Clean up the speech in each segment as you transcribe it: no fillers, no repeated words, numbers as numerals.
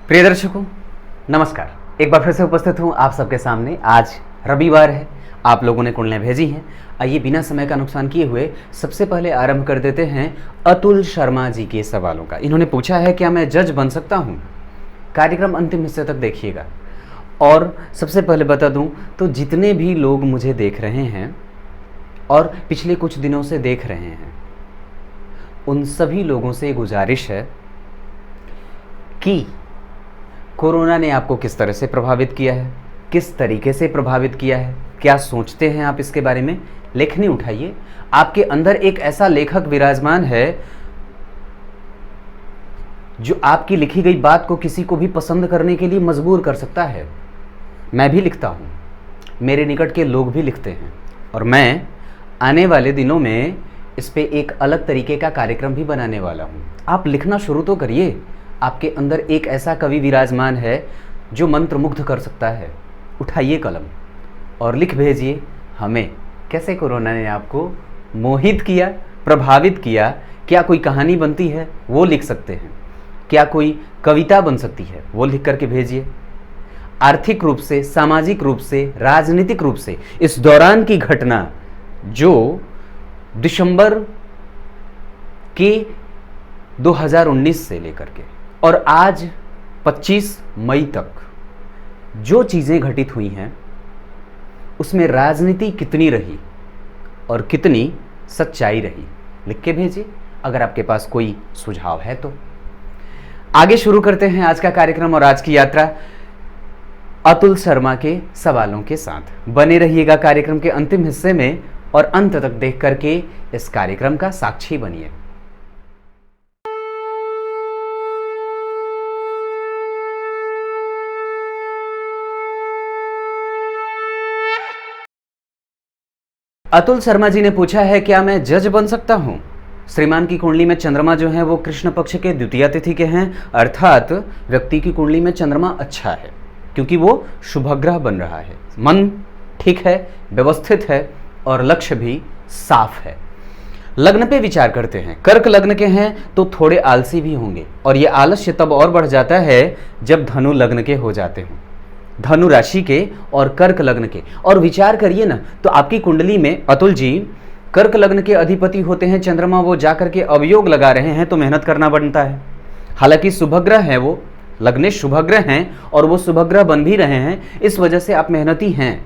प्रिय दर्शकों नमस्कार। एक बार फिर से उपस्थित हूँ आप सबके सामने। आज रविवार है, आप लोगों ने कुंडलियाँ भेजी हैं। आइए बिना समय का नुकसान किए हुए सबसे पहले आरंभ कर देते हैं अतुल शर्मा जी के सवालों का। इन्होंने पूछा है क्या मैं जज बन सकता हूँ? कार्यक्रम अंतिम हिस्से तक देखिएगा। और सबसे पहले बता दूँ तो जितने भी लोग मुझे देख रहे हैं और पिछले कुछ दिनों से देख रहे हैं, उन सभी लोगों से गुजारिश है कि कोरोना ने आपको किस तरह से प्रभावित किया है, किस तरीके से प्रभावित किया है, क्या सोचते हैं आप इसके बारे में। लेखनी उठाइए। आपके अंदर एक ऐसा लेखक विराजमान है जो आपकी लिखी गई बात को किसी को भी पसंद करने के लिए मजबूर कर सकता है। मैं भी लिखता हूँ, मेरे निकट के लोग भी लिखते हैं, और मैं आने वाले दिनों में इस पे एक अलग तरीके का कार्यक्रम भी बनाने वाला हूँ। आप लिखना शुरू तो करिए। आपके अंदर एक ऐसा कवि विराजमान है जो मंत्रमुग्ध कर सकता है। उठाइए कलम और लिख भेजिए हमें, कैसे कोरोना ने आपको मोहित किया, प्रभावित किया। क्या कोई कहानी बनती है वो लिख सकते हैं, क्या कोई कविता बन सकती है वो लिख करके भेजिए। आर्थिक रूप से, सामाजिक रूप से, राजनीतिक रूप से इस दौरान की घटना जो दिसंबर के 2019 से लेकर के और आज 25 मई तक जो चीज़ें घटित हुई हैं, उसमें राजनीति कितनी रही और कितनी सच्चाई रही, लिख के भेजिए अगर आपके पास कोई सुझाव है तो। आगे शुरू करते हैं आज का कार्यक्रम और आज की यात्रा अतुल शर्मा के सवालों के साथ। बने रहिएगा कार्यक्रम के अंतिम हिस्से में और अंत तक देख करके इस कार्यक्रम का साक्षी बनिए। अतुल शर्मा जी ने पूछा है क्या मैं जज बन सकता हूं? श्रीमान की कुंडली में चंद्रमा जो है वो कृष्ण पक्ष के द्वितीय तिथि के हैं, अर्थात व्यक्ति की कुंडली में चंद्रमा अच्छा है क्योंकि वो शुभग्रह बन रहा है। मन ठीक है, व्यवस्थित है और लक्ष्य भी साफ है। लग्न पे विचार करते हैं। कर्क लग्न के हैं तो थोड़े आलसी भी होंगे, और ये आलस्य तब और बढ़ जाता है जब धनु लग्न के हो जाते हों, धनु राशि के और कर्क लग्न के। और विचार करिए ना, तो आपकी कुंडली में अतुल जी कर्क लग्न के अधिपति होते हैं चंद्रमा, वो जाकर के अवयोग लगा रहे हैं तो मेहनत करना बनता है। हालांकि शुभग्रह है, वो लग्नेश शुभग्रह हैं और वो शुभग्रह बन भी रहे हैं, इस वजह से आप मेहनती हैं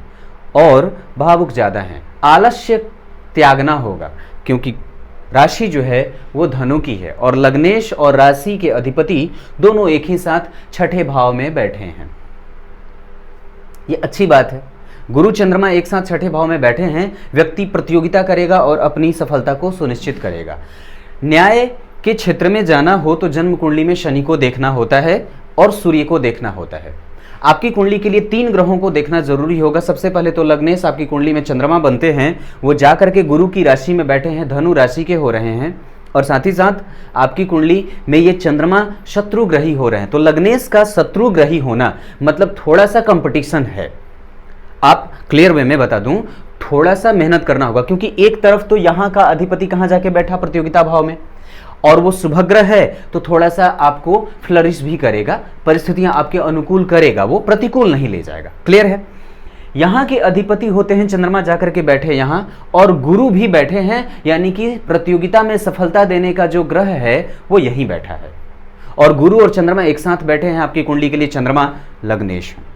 और भावुक ज़्यादा हैं। आलस्य त्यागना होगा क्योंकि राशि जो है वो धनु की है और लग्नेश और राशि के अधिपति दोनों एक ही साथ छठे भाव में बैठे हैं। ये अच्छी बात है। गुरु चंद्रमा एक साथ छठे भाव में बैठे हैं, व्यक्ति प्रतियोगिता करेगा और अपनी सफलता को सुनिश्चित करेगा। न्याय के क्षेत्र में जाना हो तो जन्म कुंडली में शनि को देखना होता है और सूर्य को देखना होता है। आपकी कुंडली के लिए 3 ग्रहों को देखना जरूरी होगा। सबसे पहले तो लग्नेश आपकी कुंडली में चंद्रमा बनते हैं, वो जाकर के गुरु की राशि में बैठे हैं, धनु राशि के हो रहे हैं, और साथ ही साथ आपकी कुंडली में ये चंद्रमा शत्रुग्रही हो रहे हैं। तो लग्नेश का शत्रुग्रही होना मतलब थोड़ा सा कंपटीशन है। आप क्लियर वे में बता दूं, थोड़ा सा मेहनत करना होगा क्योंकि एक तरफ तो यहां का अधिपति कहां जाके बैठा, प्रतियोगिता भाव में, और वो शुभग्रह है तो थोड़ा सा आपको फ्लरिश भी करेगा, परिस्थितियां आपके अनुकूल करेगा, वो प्रतिकूल नहीं ले जाएगा। क्लियर है? यहाँ के अधिपति होते हैं चंद्रमा जाकर के बैठे यहाँ, और गुरु भी बैठे हैं, यानी कि प्रतियोगिता में सफलता देने का जो ग्रह है वो यहीं बैठा है। और गुरु और चंद्रमा एक साथ बैठे हैं आपकी कुंडली के लिए, चंद्रमा लग्नेश है।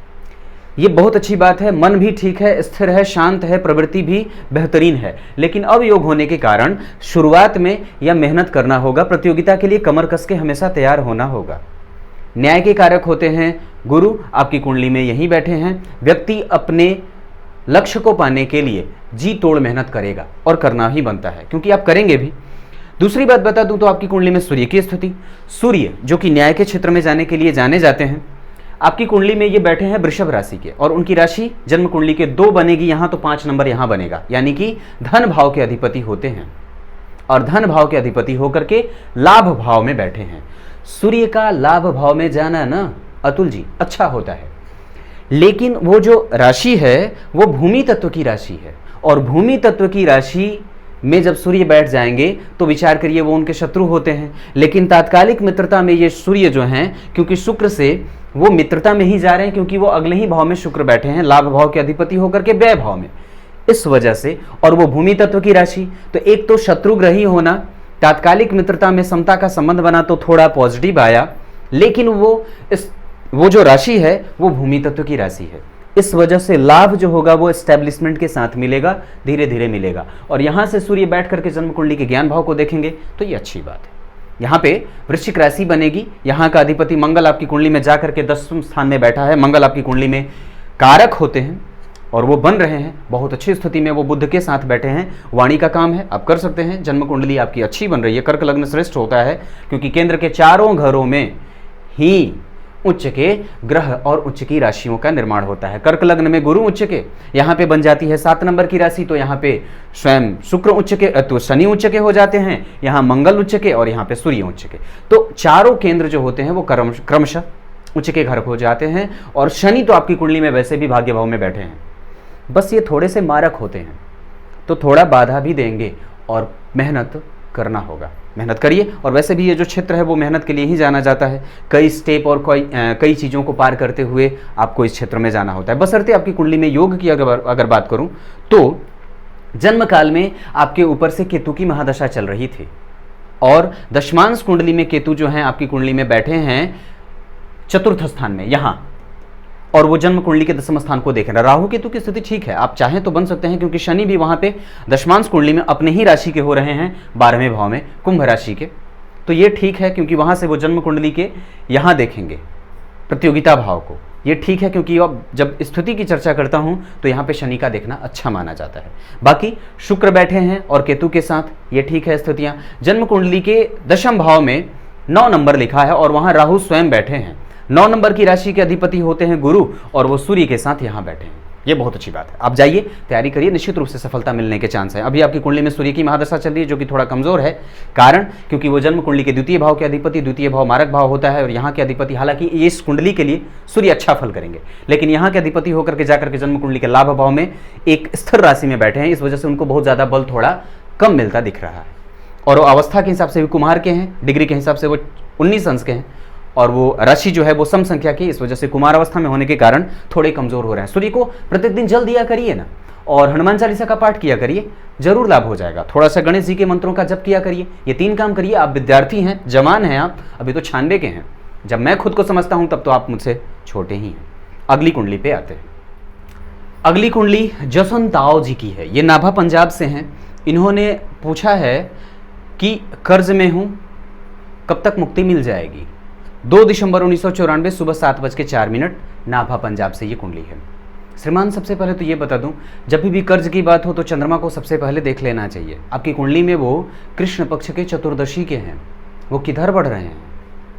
ये बहुत अच्छी बात है। मन भी ठीक है, स्थिर है, शांत है, प्रवृत्ति भी बेहतरीन है। लेकिन अवयोग होने के कारण शुरुआत में यह मेहनत करना होगा, प्रतियोगिता के लिए कमर कस के हमेशा तैयार होना होगा। न्याय के कारक होते हैं गुरु, आपकी कुंडली में यहीं बैठे हैं। व्यक्ति अपने लक्ष्य को पाने के लिए जी तोड़ मेहनत करेगा और करना ही बनता है क्योंकि आप करेंगे भी। दूसरी बात बता दूं तो आपकी कुंडली में सूर्य की स्थिति, सूर्य जो कि न्याय के क्षेत्र में जाने के लिए जाने जाते हैं, आपकी कुंडली में ये बैठे हैं वृषभ राशि के, और उनकी राशि जन्म कुंडली के 2 बनेगी यहाँ, तो 5 नंबर यहाँ बनेगा, यानी कि धन भाव के अधिपति होते हैं और धन भाव के अधिपति होकर के लाभ भाव में बैठे हैं। सूर्य का लाभ भाव में जाना ना अतुल जी अच्छा होता है, लेकिन वो जो राशि है वो भूमि तत्व की राशि है, और भूमि तत्व की राशि में जब सूर्य बैठ जाएंगे तो विचार करिए वो उनके शत्रु होते हैं। लेकिन तात्कालिक मित्रता में ये सूर्य जो हैं, क्योंकि शुक्र से वो मित्रता में ही जा रहे हैं, क्योंकि वो अगले ही भाव में शुक्र बैठे हैं, लाभ भाव के अधिपति होकर के व्यय भाव में, इस वजह से, और वो भूमि तत्व की राशि, तो एक तो शत्रुग्रही होना, तात्कालिक मित्रता में समता का संबंध बना तो थोड़ा पॉजिटिव आया, लेकिन वो जो राशि है वो भूमि तत्व की राशि है, इस वजह से लाभ जो होगा वो एस्टेब्लिशमेंट के साथ मिलेगा, धीरे धीरे मिलेगा। और यहां से सूर्य बैठ करके जन्म कुंडली के ज्ञान भाव को देखेंगे तो ये अच्छी बात है। यहाँ पे वृश्चिक राशि बनेगी, यहाँ का अधिपति मंगल आपकी कुंडली में जाकर के 10वें स्थान में बैठा है। मंगल आपकी कुंडली में कारक होते हैं और वो बन रहे हैं बहुत अच्छी स्थिति में, वो बुध के साथ बैठे हैं। वाणी का काम है, आप कर सकते हैं। जन्म कुंडली आपकी अच्छी बन रही है, कर्क लग्न श्रेष्ठ होता है, क्योंकि केंद्र के चारों घरों में ही उच्च के ग्रह और उच्च की राशियों का निर्माण होता है। कर्क लग्न में गुरु उच्च के, यहाँ पे बन जाती है 7 नंबर की राशि, तो यहाँ पे स्वयं शुक्र उच्च के, तो शनि उच्च के हो जाते हैं, यहाँ मंगल उच्च के और यहाँ पे सूर्य उच्च के। तो चारों केंद्र जो होते हैं वो क्रमशः उच्च के घर हो जाते हैं। और शनि तो आपकी कुंडली में वैसे भी भाग्य भाव में बैठे हैं, बस ये थोड़े से मारक होते हैं, तो थोड़ा बाधा भी देंगे और मेहनत करना होगा, मेहनत करिए। और वैसे भी ये जो क्षेत्र है वो मेहनत के लिए ही जाना जाता है, कई स्टेप और कई चीज़ों को पार करते हुए आपको इस क्षेत्र में जाना होता है। बशर्ते आपकी कुंडली में योग की अगर बात करूं तो जन्म काल में आपके ऊपर से केतु की महादशा चल रही थी, और दशमांश कुंडली में केतु जो है आपकी कुंडली में बैठे हैं चतुर्थ स्थान में यहाँ, और वो जन्म कुंडली के 10वें स्थान को देख रहे हैं। राहु केतु की स्थिति ठीक है, आप चाहें तो बन सकते हैं, क्योंकि शनि भी वहां पे दशमांश कुंडली में अपने ही राशि के हो रहे हैं 12वें भाव में, कुंभ राशि के, तो ये ठीक है, क्योंकि वहां से वो जन्म कुंडली के यहाँ देखेंगे प्रतियोगिता भाव को, ये ठीक है। क्योंकि अब जब स्थिति की चर्चा करता हूं तो यहाँ पे शनि का देखना अच्छा माना जाता है। बाकी शुक्र बैठे हैं और केतु के साथ, ये ठीक है स्थितियां। जन्म कुंडली के 10वें भाव में 9 नंबर लिखा है और वहां राहु स्वयं बैठे हैं। 9 नंबर की राशि के अधिपति होते हैं गुरु, और वो सूर्य के साथ यहाँ बैठे हैं, ये बहुत अच्छी बात है। आप जाइए, तैयारी करिए, निश्चित रूप से सफलता मिलने के चांस है। अभी आपकी कुंडली में सूर्य की महादशा चल रही है, जो कि थोड़ा कमजोर है, कारण क्योंकि वो जन्म कुंडली के द्वितीय भाव के अधिपति, द्वितीय भाव मारक भाव होता है, और यहाँ के अधिपति, हालांकि इस कुंडली के लिए सूर्य अच्छा फल करेंगे, लेकिन यहाँ के अधिपति होकर के जाकर के जन्म कुंडली के लाभ भाव में एक स्थिर राशि में बैठे हैं, इस वजह से उनको बहुत ज्यादा बल थोड़ा कम मिलता दिख रहा है। और वो अवस्था के हिसाब से भी कुमार के हैं, डिग्री के हिसाब से वो 19 अंश के हैं, और वो राशि जो है वो सम संख्या की, इस वजह से कुमार अवस्था में होने के कारण थोड़े कमजोर हो रहे हैं। सूर्य को प्रतिदिन जल दिया करिए ना, और हनुमान चालीसा का पाठ किया करिए, जरूर लाभ हो जाएगा। थोड़ा सा गणेश जी के मंत्रों का जप किया करिए, ये 3 काम करिए। आप विद्यार्थी हैं, जवान हैं, आप अभी तो 96 के हैं, जब मैं खुद को समझता हूं तब तो आप मुझसे छोटे ही हैं। अगली कुंडली पे आते हैं। अगली कुंडली जसवंत ताओ जी की है, ये नाभा पंजाब से हैं। इन्होंने पूछा है कि कर्ज में हूं, कब तक मुक्ति मिल जाएगी। 2 दिसंबर 1994 सुबह 7:04, नाभा पंजाब से ये कुंडली है। श्रीमान, सबसे पहले तो ये बता दूं, जब भी कर्ज की बात हो तो चंद्रमा को सबसे पहले देख लेना चाहिए। आपकी कुंडली में वो कृष्ण पक्ष के चतुर्दशी के हैं, वो किधर बढ़ रहे हैं,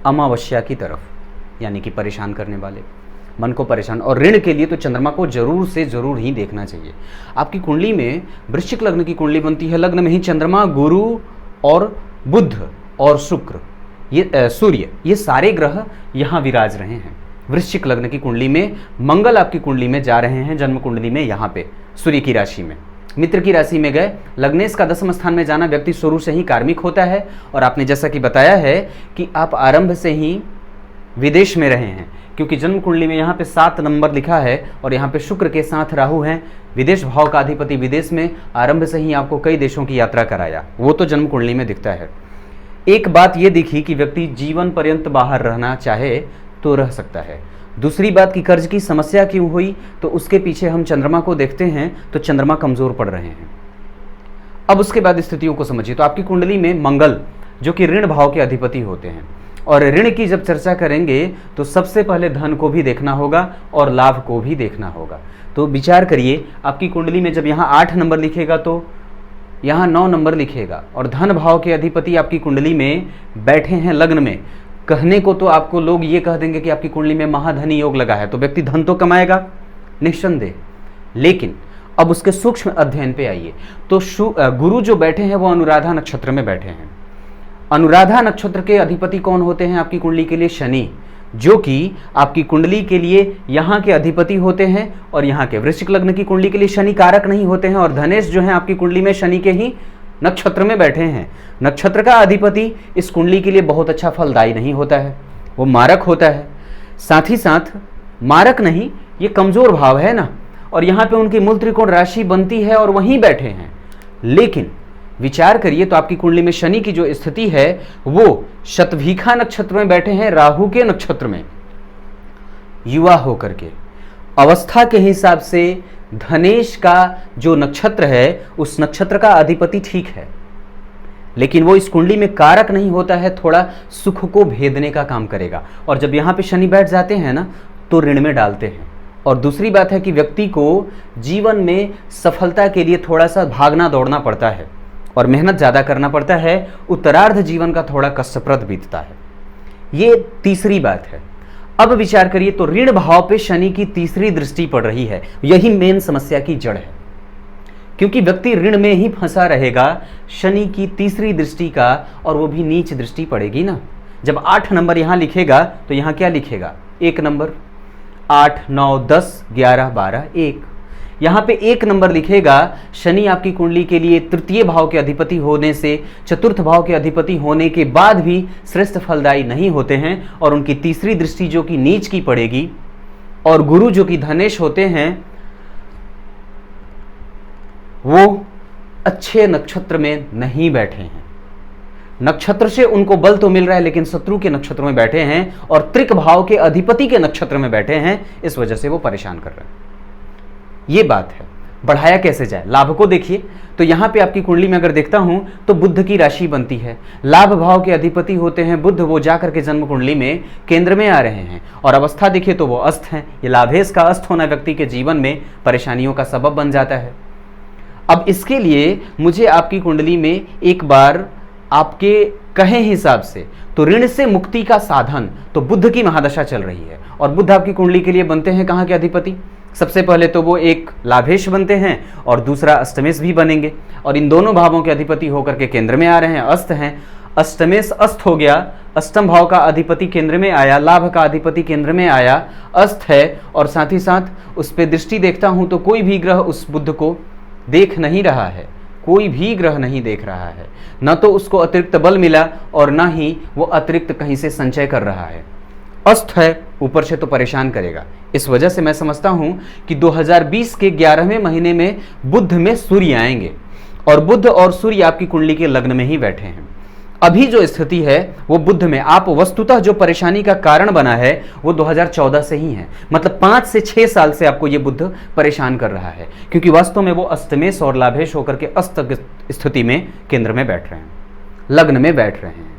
अमावस्या की तरफ, यानी कि परेशान करने वाले, मन को परेशान और ऋण के लिए, तो चंद्रमा को जरूर से जरूर ही देखना चाहिए। आपकी कुंडली में वृश्चिक लग्न की कुंडली बनती है, लग्न में ही चंद्रमा, गुरु और बुध और शुक्र, ये सूर्य, ये सारे ग्रह यहाँ विराज रहे हैं। वृश्चिक लग्न की कुंडली में मंगल आपकी कुंडली में जा रहे हैं, जन्म कुंडली में यहाँ पे सूर्य की राशि में, मित्र की राशि में गए। लग्नेश का 10वें स्थान में जाना व्यक्ति शुरू से ही कार्मिक होता है, और आपने जैसा कि बताया है कि आप आरंभ से ही विदेश में रहे हैं, क्योंकि जन्म कुंडली में यहाँ पे 7 नंबर लिखा है, और यहाँ पे शुक्र के साथ राहु हैं, विदेश भाव का अधिपति, विदेश में आरंभ से ही आपको कई देशों की यात्रा कराया, वो तो जन्म कुंडली में दिखता है। एक बात ये दिखी कि व्यक्ति जीवन पर्यंत बाहर रहना चाहे तो रह सकता है। दूसरी बात कि कर्ज की समस्या क्यों हुई, तो उसके पीछे हम चंद्रमा को देखते हैं तो चंद्रमा कमजोर पड़ रहे हैं। अब उसके बाद स्थितियों को समझिए। तो आपकी कुंडली में मंगल जो कि ऋण भाव के अधिपति होते हैं, और ऋण की जब चर्चा करेंगे तो सबसे पहले धन को भी देखना होगा और लाभ को भी देखना होगा। तो विचार करिए, आपकी कुंडली में जब यहाँ 8 नंबर लिखेगा तो यहाँ 9 नंबर लिखेगा, और धन भाव के अधिपति आपकी कुंडली में बैठे हैं लग्न में। कहने को तो आपको लोग ये कह देंगे कि आपकी कुंडली में महाधनी योग लगा है, तो व्यक्ति धन तो कमाएगा निस्संदेह, लेकिन अब उसके सूक्ष्म अध्ययन पे आइए। तो गुरु जो बैठे हैं वो अनुराधा नक्षत्र में बैठे हैं। अनुराधा नक्षत्र के अधिपति कौन होते हैं आपकी कुंडली के लिए? शनि, जो कि आपकी कुंडली के लिए यहाँ के अधिपति होते हैं, और यहाँ के वृश्चिक लग्न की कुंडली के लिए शनि कारक नहीं होते हैं, और धनेश जो है आपकी कुंडली में शनि के ही नक्षत्र में बैठे हैं, नक्षत्र का अधिपति इस कुंडली के लिए बहुत अच्छा फलदायी नहीं होता है, वो मारक होता है। साथ ही साथ मारक नहीं, ये कमजोर भाव है ना, और यहाँ पे उनकी मूल त्रिकोण राशि बनती है और वहीं बैठे हैं। लेकिन विचार करिए तो आपकी कुंडली में शनि की जो स्थिति है वो शतभिखा नक्षत्र में बैठे हैं, राहु के नक्षत्र में, युवा होकर के। अवस्था के हिसाब से धनेश का जो नक्षत्र है उस नक्षत्र का अधिपति ठीक है, लेकिन वो इस कुंडली में कारक नहीं होता है, थोड़ा सुख को भेदने का काम करेगा। और जब यहाँ पे शनि बैठ जाते हैं ना तो ऋण में डालते हैं। और दूसरी बात है कि व्यक्ति को जीवन में सफलता के लिए थोड़ा सा भागना दौड़ना पड़ता है और मेहनत ज़्यादा करना पड़ता है, उत्तरार्ध जीवन का थोड़ा कष्टप्रद बीतता है। ये तीसरी बात है। अब विचार करिए तो ऋण भाव पे शनि की तीसरी दृष्टि पड़ रही है, यही मेन समस्या की जड़ है, क्योंकि व्यक्ति ऋण में ही फंसा रहेगा। शनि की तीसरी दृष्टि का, और वो भी नीच दृष्टि पड़ेगी ना। जब 8 नंबर यहां लिखेगा तो यहां क्या लिखेगा? 1 नंबर, 8, 9, 10, 11, 12, 1। यहाँ पे 1 नंबर लिखेगा। शनि आपकी कुंडली के लिए तृतीय भाव के अधिपति होने से, चतुर्थ भाव के अधिपति होने के बाद भी श्रेष्ठ फलदायी नहीं होते हैं, और उनकी तीसरी दृष्टि जो कि नीच की पड़ेगी, और गुरु जो कि धनेश होते हैं वो अच्छे नक्षत्र में नहीं बैठे हैं। नक्षत्र से उनको बल तो मिल रहा है, लेकिन शत्रु के नक्षत्र में बैठे हैं और त्रिक भाव के अधिपति के नक्षत्र में बैठे हैं, इस वजह से वो परेशान कर रहे हैं। ये बात है। बढ़ाया कैसे जाए? लाभ को देखिए तो यहां पे आपकी कुंडली में अगर देखता हूं तो बुध की राशि बनती है, लाभ भाव के अधिपति होते हैं बुध, वो जाकर के जन्म कुंडली में केंद्र में आ रहे हैं, और अवस्था देखिए तो वो अस्त है। ये लाभेश का अस्त होना व्यक्ति के जीवन में परेशानियों का सबब बन जाता है। अब इसके लिए मुझे आपकी कुंडली में एक बार आपके कहे हिसाब से तो ऋण से मुक्ति का साधन तो बुध की महादशा चल रही है, और बुध आपकी कुंडली के लिए बनते हैं कहाँ के अधिपति? सबसे पहले तो वो एक लाभेश बनते हैं और दूसरा अष्टमेश भी बनेंगे, और इन दोनों भावों के अधिपति होकर के केंद्र में आ रहे हैं, अस्त हैं। अष्टमेश अस्त हो गया, अष्टम भाव का अधिपति केंद्र में आया, लाभ का अधिपति केंद्र में आया, अस्त है, और साथ ही साथ उस पर दृष्टि देखता हूं तो कोई भी ग्रह उस बुध को देख नहीं रहा है, कोई भी ग्रह नहीं देख रहा है, न तो उसको अतिरिक्त बल मिला और न ही वो अतिरिक्त कहीं से संचय कर रहा है। अस्त है, ऊपर से तो परेशान करेगा। इस वजह से मैं समझता हूं कि 2020 के 11वें महीने में बुध में सूर्य आएंगे, और बुध और सूर्य आपकी कुंडली के लग्न में ही बैठे हैं। अभी जो स्थिति है वो बुध में, आप वस्तुतः जो परेशानी का कारण बना है वो 2014 से ही है, मतलब 5 से 6 साल से आपको ये बुध परेशान कर रहा है, क्योंकि वास्तव में वो अष्टमेश और लाभेश होकर के अस्त स्थिति में केंद्र में बैठ रहे हैं, लग्न में बैठ रहे हैं।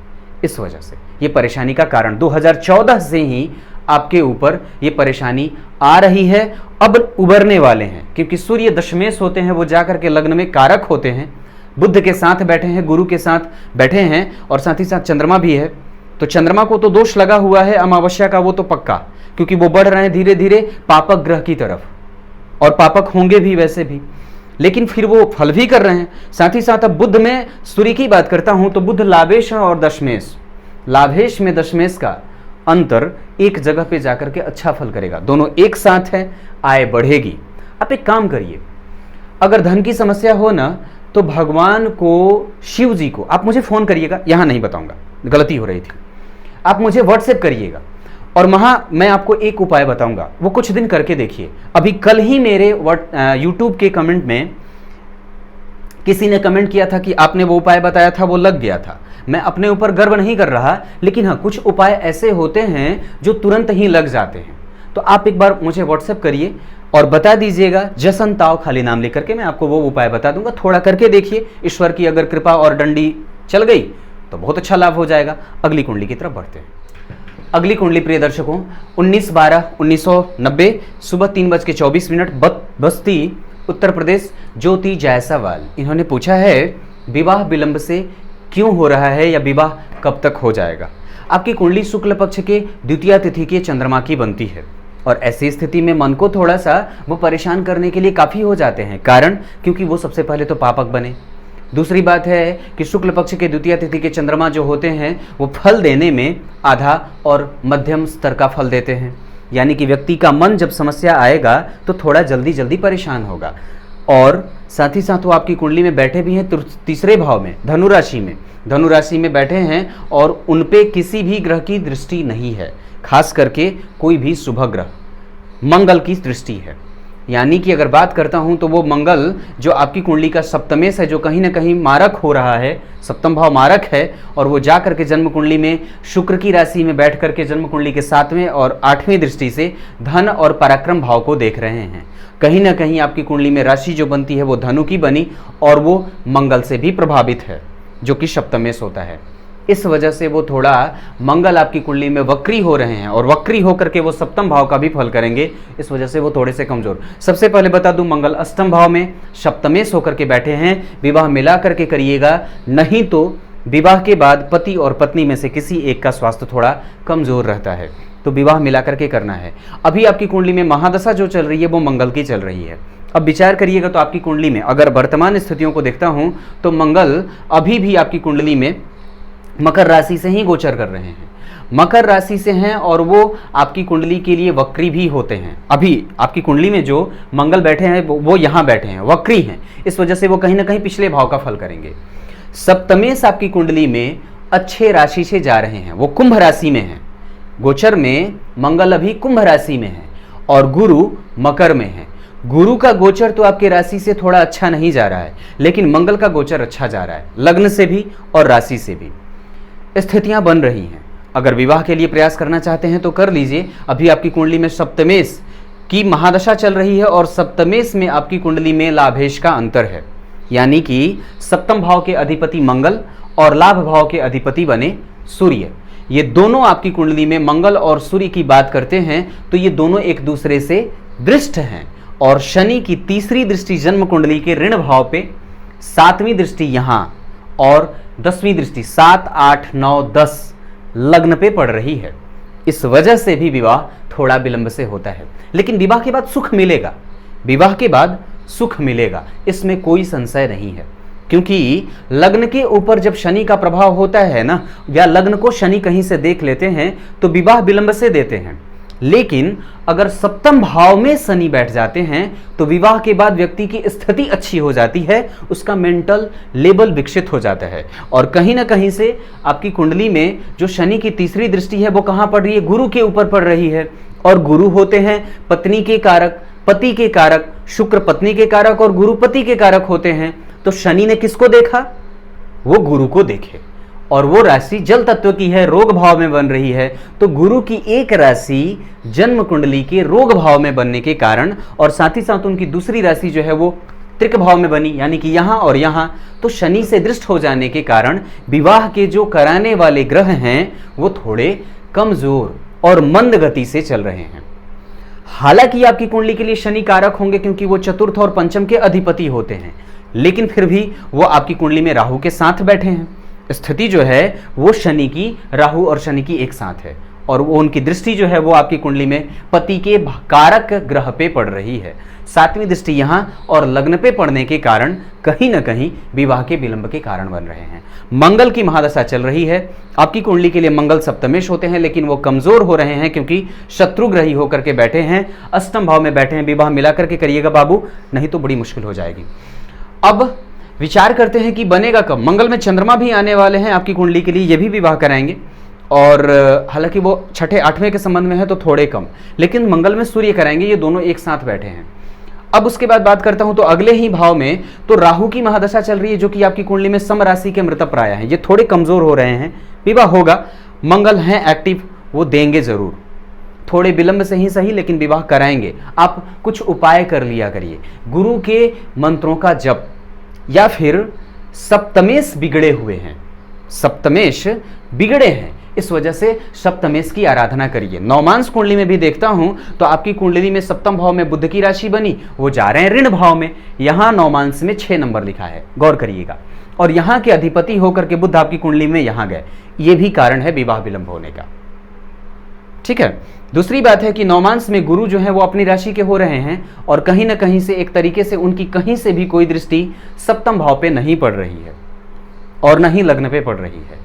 इस वजह से ये परेशानी का कारण 2014 से ही आपके ऊपर ये परेशानी आ रही है। अब उबरने वाले हैं, क्योंकि सूर्य दशमेश होते हैं, वो जाकर के लग्न में कारक होते हैं, बुध के साथ बैठे हैं, गुरु के साथ बैठे हैं, और साथ ही साथ चंद्रमा भी है। तो चंद्रमा को तो दोष लगा हुआ है अमावस्या का, वो तो पक्का, क्योंकि वो बढ़ रहे हैं धीरे धीरे पापक ग्रह की तरफ, और पापक होंगे भी वैसे भी, लेकिन फिर वो फल भी कर रहे हैं। साथ ही साथ अब बुध में सूर्य की बात करता हूं तो बुध लाभेश और दशमेश, लाभेश में दशमेश का अंतर एक जगह पे जाकर के अच्छा फल करेगा, दोनों एक साथ है, आय बढ़ेगी। आप एक काम करिए, अगर धन की समस्या हो ना तो भगवान को, शिव जी को आप मुझे फोन करिएगा, यहां नहीं बताऊंगा, गलती हो रही थी, आप मुझे व्हाट्सएप करिएगा, और वहां मैं आपको एक उपाय बताऊंगा, वो कुछ दिन करके देखिए। अभी कल ही मेरे यूट्यूब के कमेंट में किसी ने कमेंट किया था कि आपने वो उपाय बताया था वो लग गया था। मैं अपने ऊपर गर्व नहीं कर रहा, लेकिन हाँ, कुछ उपाय ऐसे होते हैं जो तुरंत ही लग जाते हैं। तो आप एक बार मुझे व्हाट्सएप करिए और बता दीजिएगा, जसन ताव खाली नाम लेकर के, मैं आपको वो उपाय बता दूंगा। थोड़ा करके देखिए, ईश्वर की अगर कृपा और डंडी चल गई तो बहुत अच्छा लाभ हो जाएगा। अगली कुंडली की तरफ बढ़ते हैं। अगली कुंडली प्रिय दर्शकों 19/12/1990 सुबह 3:24 बस्ती उत्तर प्रदेश, ज्योति जायसवाल। इन्होंने पूछा है विवाह विलंब से क्यों हो रहा है, या विवाह कब तक हो जाएगा। आपकी कुंडली शुक्ल पक्ष के द्वितीय तिथि के चंद्रमा की बनती है, और ऐसी स्थिति में मन को थोड़ा सा वो परेशान करने के लिए काफ़ी हो जाते हैं। कारण, क्योंकि वो सबसे पहले तो पापक बने। दूसरी बात है कि शुक्ल पक्ष के द्वितीय तिथि के चंद्रमा जो होते हैं वो फल देने में आधा और मध्यम स्तर का फल देते हैं, यानी कि व्यक्ति का मन जब समस्या आएगा तो थोड़ा जल्दी जल्दी परेशान होगा। और साथ ही साथ वो आपकी कुंडली में बैठे भी हैं तीसरे भाव में, धनु राशि में बैठे हैं और उन पे किसी भी ग्रह की दृष्टि नहीं है, खास करके कोई भी शुभ ग्रह, मंगल की दृष्टि है। यानी कि अगर बात करता हूं तो वो मंगल जो आपकी कुंडली का सप्तमेश है, जो कहीं ना कहीं मारक हो रहा है, सप्तम भाव मारक है, और वो जा करके जन्म कुंडली में शुक्र की राशि में बैठ करके जन्म कुंडली के 7वें और 8वें दृष्टि से धन और पराक्रम भाव को देख रहे हैं। कहीं ना कहीं आपकी कुंडली में राशि जो बनती है वो धनु की बनी और वो मंगल से भी प्रभावित है, जो कि सप्तमेश होता है। इस वजह से वो थोड़ा मंगल आपकी कुंडली में वक्री हो रहे हैं और वक्री होकर के वो सप्तम भाव का भी फल करेंगे, इस वजह से वो थोड़े से कमजोर। सबसे पहले बता दूं, मंगल अष्टम भाव में सप्तमेश होकर के बैठे हैं, विवाह मिला करके करिएगा, नहीं तो विवाह के बाद पति और पत्नी में से किसी एक का स्वास्थ्य थोड़ा कमजोर रहता है, तो विवाह मिला करके करना है। अभी आपकी कुंडली में महादशा जो चल रही है वो मंगल की चल रही है। अब विचार करिएगा तो आपकी कुंडली में अगर वर्तमान स्थितियों को देखता हूं तो मंगल अभी भी आपकी कुंडली में मकर राशि से ही गोचर कर रहे हैं, मकर राशि से हैं और वो आपकी कुंडली के लिए वक्री भी होते हैं। अभी आपकी कुंडली में जो मंगल बैठे हैं वो यहाँ बैठे हैं, वक्री हैं, इस वजह से वो कहीं ना कहीं पिछले भाव का फल करेंगे। सप्तमेश आपकी कुंडली में अच्छे राशि से जा रहे हैं, वो कुंभ राशि में हैं, गोचर में मंगल अभी कुंभ राशि में है और गुरु मकर में है। गुरु का गोचर तो आपके राशि से थोड़ा अच्छा नहीं जा रहा है, लेकिन मंगल का गोचर अच्छा जा रहा है, लग्न से भी और राशि से भी स्थितियां बन रही हैं। अगर विवाह के लिए प्रयास करना चाहते हैं तो कर लीजिए। अभी आपकी कुंडली में सप्तमेश की महादशा चल रही है और सप्तमेश में आपकी कुंडली में लाभेश का अंतर है, यानी कि सप्तम भाव के अधिपति मंगल और लाभ भाव के अधिपति बने सूर्य। ये दोनों आपकी कुंडली में मंगल और सूर्य की बात करते हैं तो ये दोनों एक दूसरे से दृष्ट हैं और शनि की तीसरी दृष्टि जन्म कुंडली के ऋण भाव पे, 7वीं दृष्टि यहां और 10वीं दृष्टि 7, 8, 9, 10 लग्न पे पड़ रही है। इस वजह से भी विवाह थोड़ा विलंब से होता है, लेकिन विवाह के बाद सुख मिलेगा, विवाह के बाद सुख मिलेगा, इसमें कोई संशय नहीं है। क्योंकि लग्न के ऊपर जब शनि का प्रभाव होता है ना, या लग्न को शनि कहीं से देख लेते हैं तो विवाह विलंब से देते हैं, लेकिन अगर सप्तम भाव में शनि बैठ जाते हैं तो विवाह के बाद व्यक्ति की स्थिति अच्छी हो जाती है, उसका मेंटल लेवल विकसित हो जाता है। और कहीं ना कहीं से आपकी कुंडली में जो शनि की तीसरी दृष्टि है वो कहां पड़ रही है, गुरु के ऊपर पड़ रही है, और गुरु होते हैं पत्नी के कारक, पति के कारक, शुक्र पत्नी के कारक और गुरु पति के कारक होते हैं। तो शनि ने किसको देखा, वो गुरु को देखे, और वो राशि जल तत्व की है, रोग भाव में बन रही है। तो गुरु की एक राशि जन्म कुंडली के रोग भाव में बनने के कारण, और साथ ही साथ उनकी दूसरी राशि जो है वो त्रिक भाव में बनी, यानी कि यहां और यहां, तो शनि से दृष्ट हो जाने के कारण विवाह के जो कराने वाले ग्रह हैं वो थोड़े कमजोर और मंद गति से चल रहे हैं। हालांकि आपकी कुंडली के लिए शनि कारक होंगे क्योंकि वो चतुर्थ और पंचम के अधिपति होते हैं, लेकिन फिर भी वो आपकी कुंडली में राहु के साथ बैठे हैं। स्थिति जो है वो शनि की, राहु और शनि की एक साथ है, और वो उनकी दृष्टि जो है वो आपकी कुंडली में पति के कारक ग्रह पे पड़ रही है। 7वीं दृष्टि यहां और लग्न पे पड़ने के कारण कहीं ना कहीं विवाह के विलंब के कारण बन रहे हैं। मंगल की महादशा चल रही है, आपकी कुंडली के लिए मंगल सप्तमेश होते हैं, लेकिन वो कमजोर हो रहे हैं क्योंकि शत्रुग्रही होकर के बैठे हैं, अष्टम भाव में बैठे हैं। विवाह मिला करके करिएगा बाबू, नहीं तो बड़ी मुश्किल हो जाएगी। अब विचार करते हैं कि बनेगा कब। मंगल में चंद्रमा भी आने वाले हैं आपकी कुंडली के लिए, ये भी विवाह कराएंगे, और हालांकि वो 6ठे 8वें के संबंध में है तो थोड़े कम, लेकिन मंगल में सूर्य कराएंगे, ये दोनों एक साथ बैठे हैं। अब उसके बाद बात करता हूं तो अगले ही भाव में तो राहु की महादशा चल रही है, जो कि आपकी कुंडली में सम राशि के मृतप्राय हैं, ये थोड़े कमजोर हो रहे हैं। विवाह होगा, मंगल हैं एक्टिव, वो देंगे जरूर, थोड़े विलंब से ही सही, लेकिन विवाह कराएंगे। आप कुछ उपाय कर लिया करिए, गुरु के मंत्रों का जप, या फिर सप्तमेश बिगड़े हुए हैं, सप्तमेश बिगड़े हैं, इस वजह से सप्तमेश की आराधना करिए। नवमांश कुंडली में भी देखता हूं तो आपकी कुंडली में सप्तम भाव में बुध की राशि बनी, वो जा रहे हैं ऋण भाव में, यहां नवमांश में 6 नंबर लिखा है, गौर करिएगा, और यहां के अधिपति होकर के बुध आपकी कुंडली में यहां गए, ये भी कारण है विवाह विलंब होने का। ठीक है। दूसरी बात है कि नवमांश में गुरु जो है वो अपनी राशि के हो रहे हैं, और कहीं ना कहीं से एक तरीके से उनकी कहीं से भी कोई दृष्टि सप्तम भाव पे नहीं पड़ रही है और न ही लग्न पे पड़ रही है,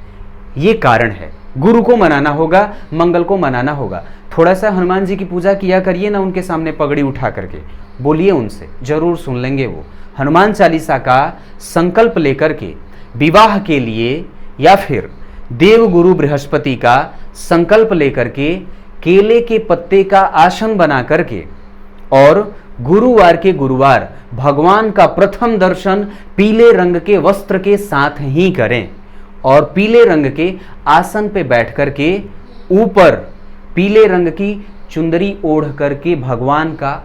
ये कारण है। गुरु को मनाना होगा, मंगल को मनाना होगा। थोड़ा सा हनुमान जी की पूजा किया करिए ना, उनके सामने पगड़ी उठा करके बोलिए उनसे, जरूर सुन लेंगे वो। हनुमान चालीसा का संकल्प लेकर के विवाह के लिए, या फिर देव गुरु बृहस्पति का संकल्प लेकर के केले के पत्ते का आसन बना करके और गुरुवार के गुरुवार भगवान का प्रथम दर्शन पीले रंग के वस्त्र के साथ ही करें और पीले रंग के आसन पे बैठ करके ऊपर पीले रंग की चुंदरी ओढ़ करके भगवान का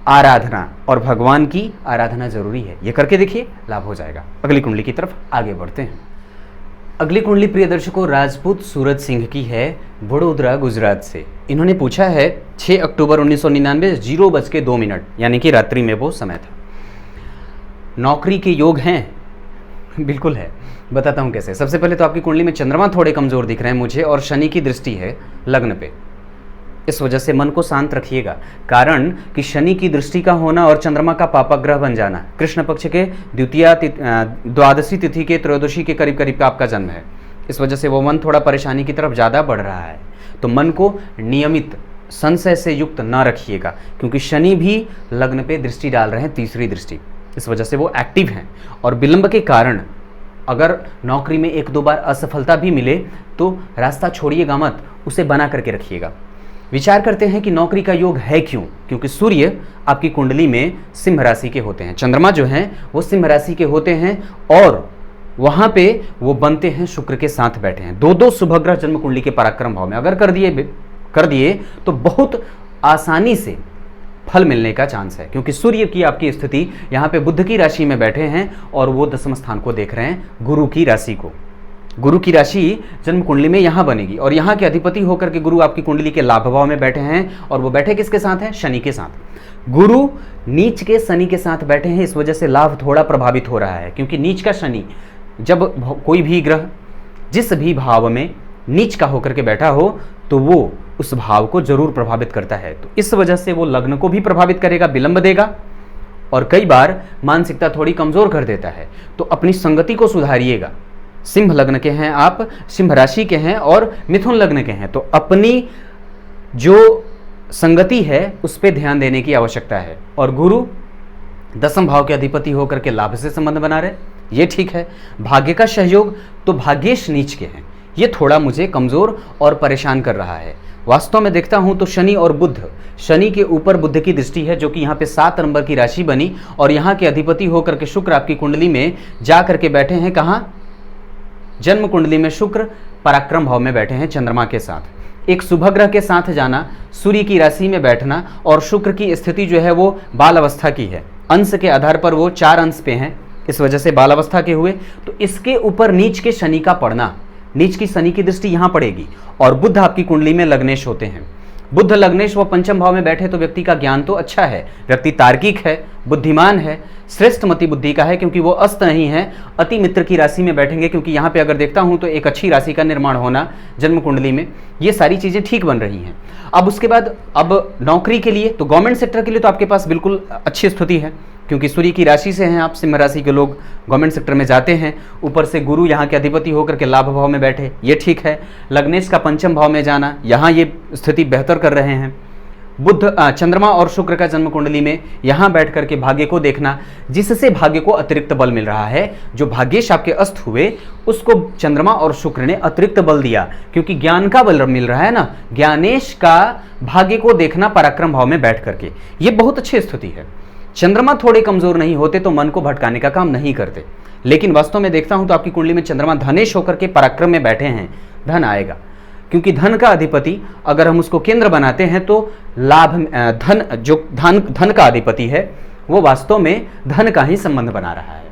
आराधना, और भगवान की आराधना जरूरी है। ये करके देखिए, लाभ हो जाएगा। अगली कुंडली की तरफ आगे बढ़ते हैं। अगली कुंडली प्रिय दर्शकों राजपूत सूरज सिंह की है, वडोदरा गुजरात से। इन्होंने पूछा है 6 अक्टूबर 1999 0:02 यानी कि रात्रि में वो समय था। नौकरी के योग हैं? बिल्कुल है, बताता हूं कैसे। सबसे पहले तो आपकी कुंडली में चंद्रमा थोड़े कमजोर दिख रहे हैं मुझे, और शनि की दृष्टि है लग्न पे। इस वजह से मन को शांत रखिएगा, कारण कि शनि की दृष्टि का होना और चंद्रमा का पापग्रह बन जाना, कृष्ण पक्ष के द्वादशी तिथि के त्रयोदशी के करीब करीब का आपका जन्म है। इस वजह से वो मन थोड़ा परेशानी की तरफ ज़्यादा बढ़ रहा है। तो मन को नियमित संशय से युक्त ना रखिएगा, क्योंकि शनि भी लग्न पे दृष्टि डाल रहे हैं, तीसरी दृष्टि। इस वजह से वो एक्टिव हैं, और विलंब के कारण अगर नौकरी में 1-2 बार असफलता भी मिले तो रास्ता छोड़िएगा मत, उसे बना करके रखिएगा। विचार करते हैं कि नौकरी का योग है क्यों? क्योंकि सूर्य आपकी कुंडली में सिंह राशि के होते हैं, चंद्रमा जो हैं वो सिंह राशि के होते हैं, और वहां पे वो बनते हैं शुक्र के साथ बैठे हैं। 2-2 शुभग्रह जन्म कुंडली के पराक्रम भाव में अगर कर दिए तो बहुत आसानी से फल मिलने का चांस है, क्योंकि सूर्य की आपकी स्थिति यहाँ पे बुध की राशि में बैठे हैं और वो 10वें स्थान को देख रहे हैं, गुरु की राशि को। गुरु की राशि जन्म कुंडली में यहाँ बनेगी, और यहाँ के अधिपति होकर के गुरु आपकी कुंडली के लाभ भाव में बैठे हैं, और वो बैठे किसके साथ हैं? शनि के साथ। गुरु नीच के शनि के साथ बैठे हैं, इस वजह से लाभ थोड़ा प्रभावित हो रहा है, क्योंकि नीच का शनि, जब कोई भी ग्रह जिस भी भाव में नीच का होकर के बैठा हो तो वो उस भाव को जरूर प्रभावित करता है। तो इस वजह से वो लग्न को भी प्रभावित करेगा, विलंब देगा, और कई बार मानसिकता थोड़ी कमजोर कर देता है। तो अपनी संगति को सुधारिएगा। सिंह लग्न के हैं आप, सिंह राशि के हैं और मिथुन लग्न के हैं, तो अपनी जो संगति है उस पर ध्यान देने की आवश्यकता है। और गुरु 10वें भाव के अधिपति होकर के लाभ से संबंध बना रहे, ये ठीक है। भाग्य का सहयोग तो भाग्येश नीच के हैं, ये थोड़ा मुझे कमजोर और परेशान कर रहा है। वास्तव में देखता हूं तो शनि और बुध, शनि के ऊपर बुध की दृष्टि है, जो कि यहाँ पे 7 नंबर की राशि बनी, और यहाँ के अधिपति होकर के शुक्र आपकी कुंडली में जा करके बैठे हैं। कहाँ? जन्म कुंडली में शुक्र पराक्रम भाव में बैठे हैं चंद्रमा के साथ। एक शुभ ग्रह के साथ जाना, सूर्य की राशि में बैठना, और शुक्र की स्थिति जो है वो बाल अवस्था की है, अंश के आधार पर वो 4 अंश पे हैं, इस वजह से बाल अवस्था के हुए। तो इसके ऊपर नीच के शनि का पड़ना, नीच की शनि की दृष्टि यहां पड़ेगी। और बुध आपकी कुंडली में लग्नेश होते हैं, बुध लग्नेश व पंचम भाव में बैठे तो व्यक्ति का ज्ञान तो अच्छा है, व्यक्ति तार्किक है, बुद्धिमान है, श्रेष्ठ मति बुद्धि का है, क्योंकि वो अस्त नहीं है, अति मित्र की राशि में बैठेंगे। क्योंकि यहाँ पे अगर देखता हूँ तो एक अच्छी राशि का निर्माण होना जन्म कुंडली में, ये सारी चीजें ठीक बन रही हैं। अब उसके बाद अब नौकरी के लिए तो गवर्नमेंट सेक्टर के लिए तो आपके पास बिल्कुल अच्छी स्थिति है, क्योंकि सूर्य की राशि से हैं आप, सिंह राशि के लोग गवर्नमेंट सेक्टर में जाते हैं। ऊपर से गुरु यहाँ के अधिपति होकर के लाभ भाव में बैठे, ये ठीक है। लग्नेश का पंचम भाव में जाना, यहाँ ये स्थिति बेहतर कर रहे हैं। बुध चंद्रमा और शुक्र का जन्म कुंडली में यहाँ बैठ करके भाग्य को देखना, जिससे भाग्य को अतिरिक्त बल मिल रहा है। जो भाग्येश आपके अस्त हुए उसको चंद्रमा और शुक्र ने अतिरिक्त बल दिया, क्योंकि ज्ञान का बल मिल रहा है ना, ज्ञानेश का भाग्य को देखना पराक्रम भाव में बैठ करके, ये बहुत अच्छी स्थिति है। चंद्रमा थोड़े कमजोर नहीं होते तो मन को भटकाने का काम नहीं करते, लेकिन वास्तव में देखता हूं तो आपकी कुंडली में चंद्रमा धनेश होकर के पराक्रम में बैठे हैं, धन आएगा। क्योंकि धन का अधिपति अगर हम उसको केंद्र बनाते हैं तो लाभ, धन जो धन का अधिपति है वो वास्तव में धन का ही संबंध बना रहा है।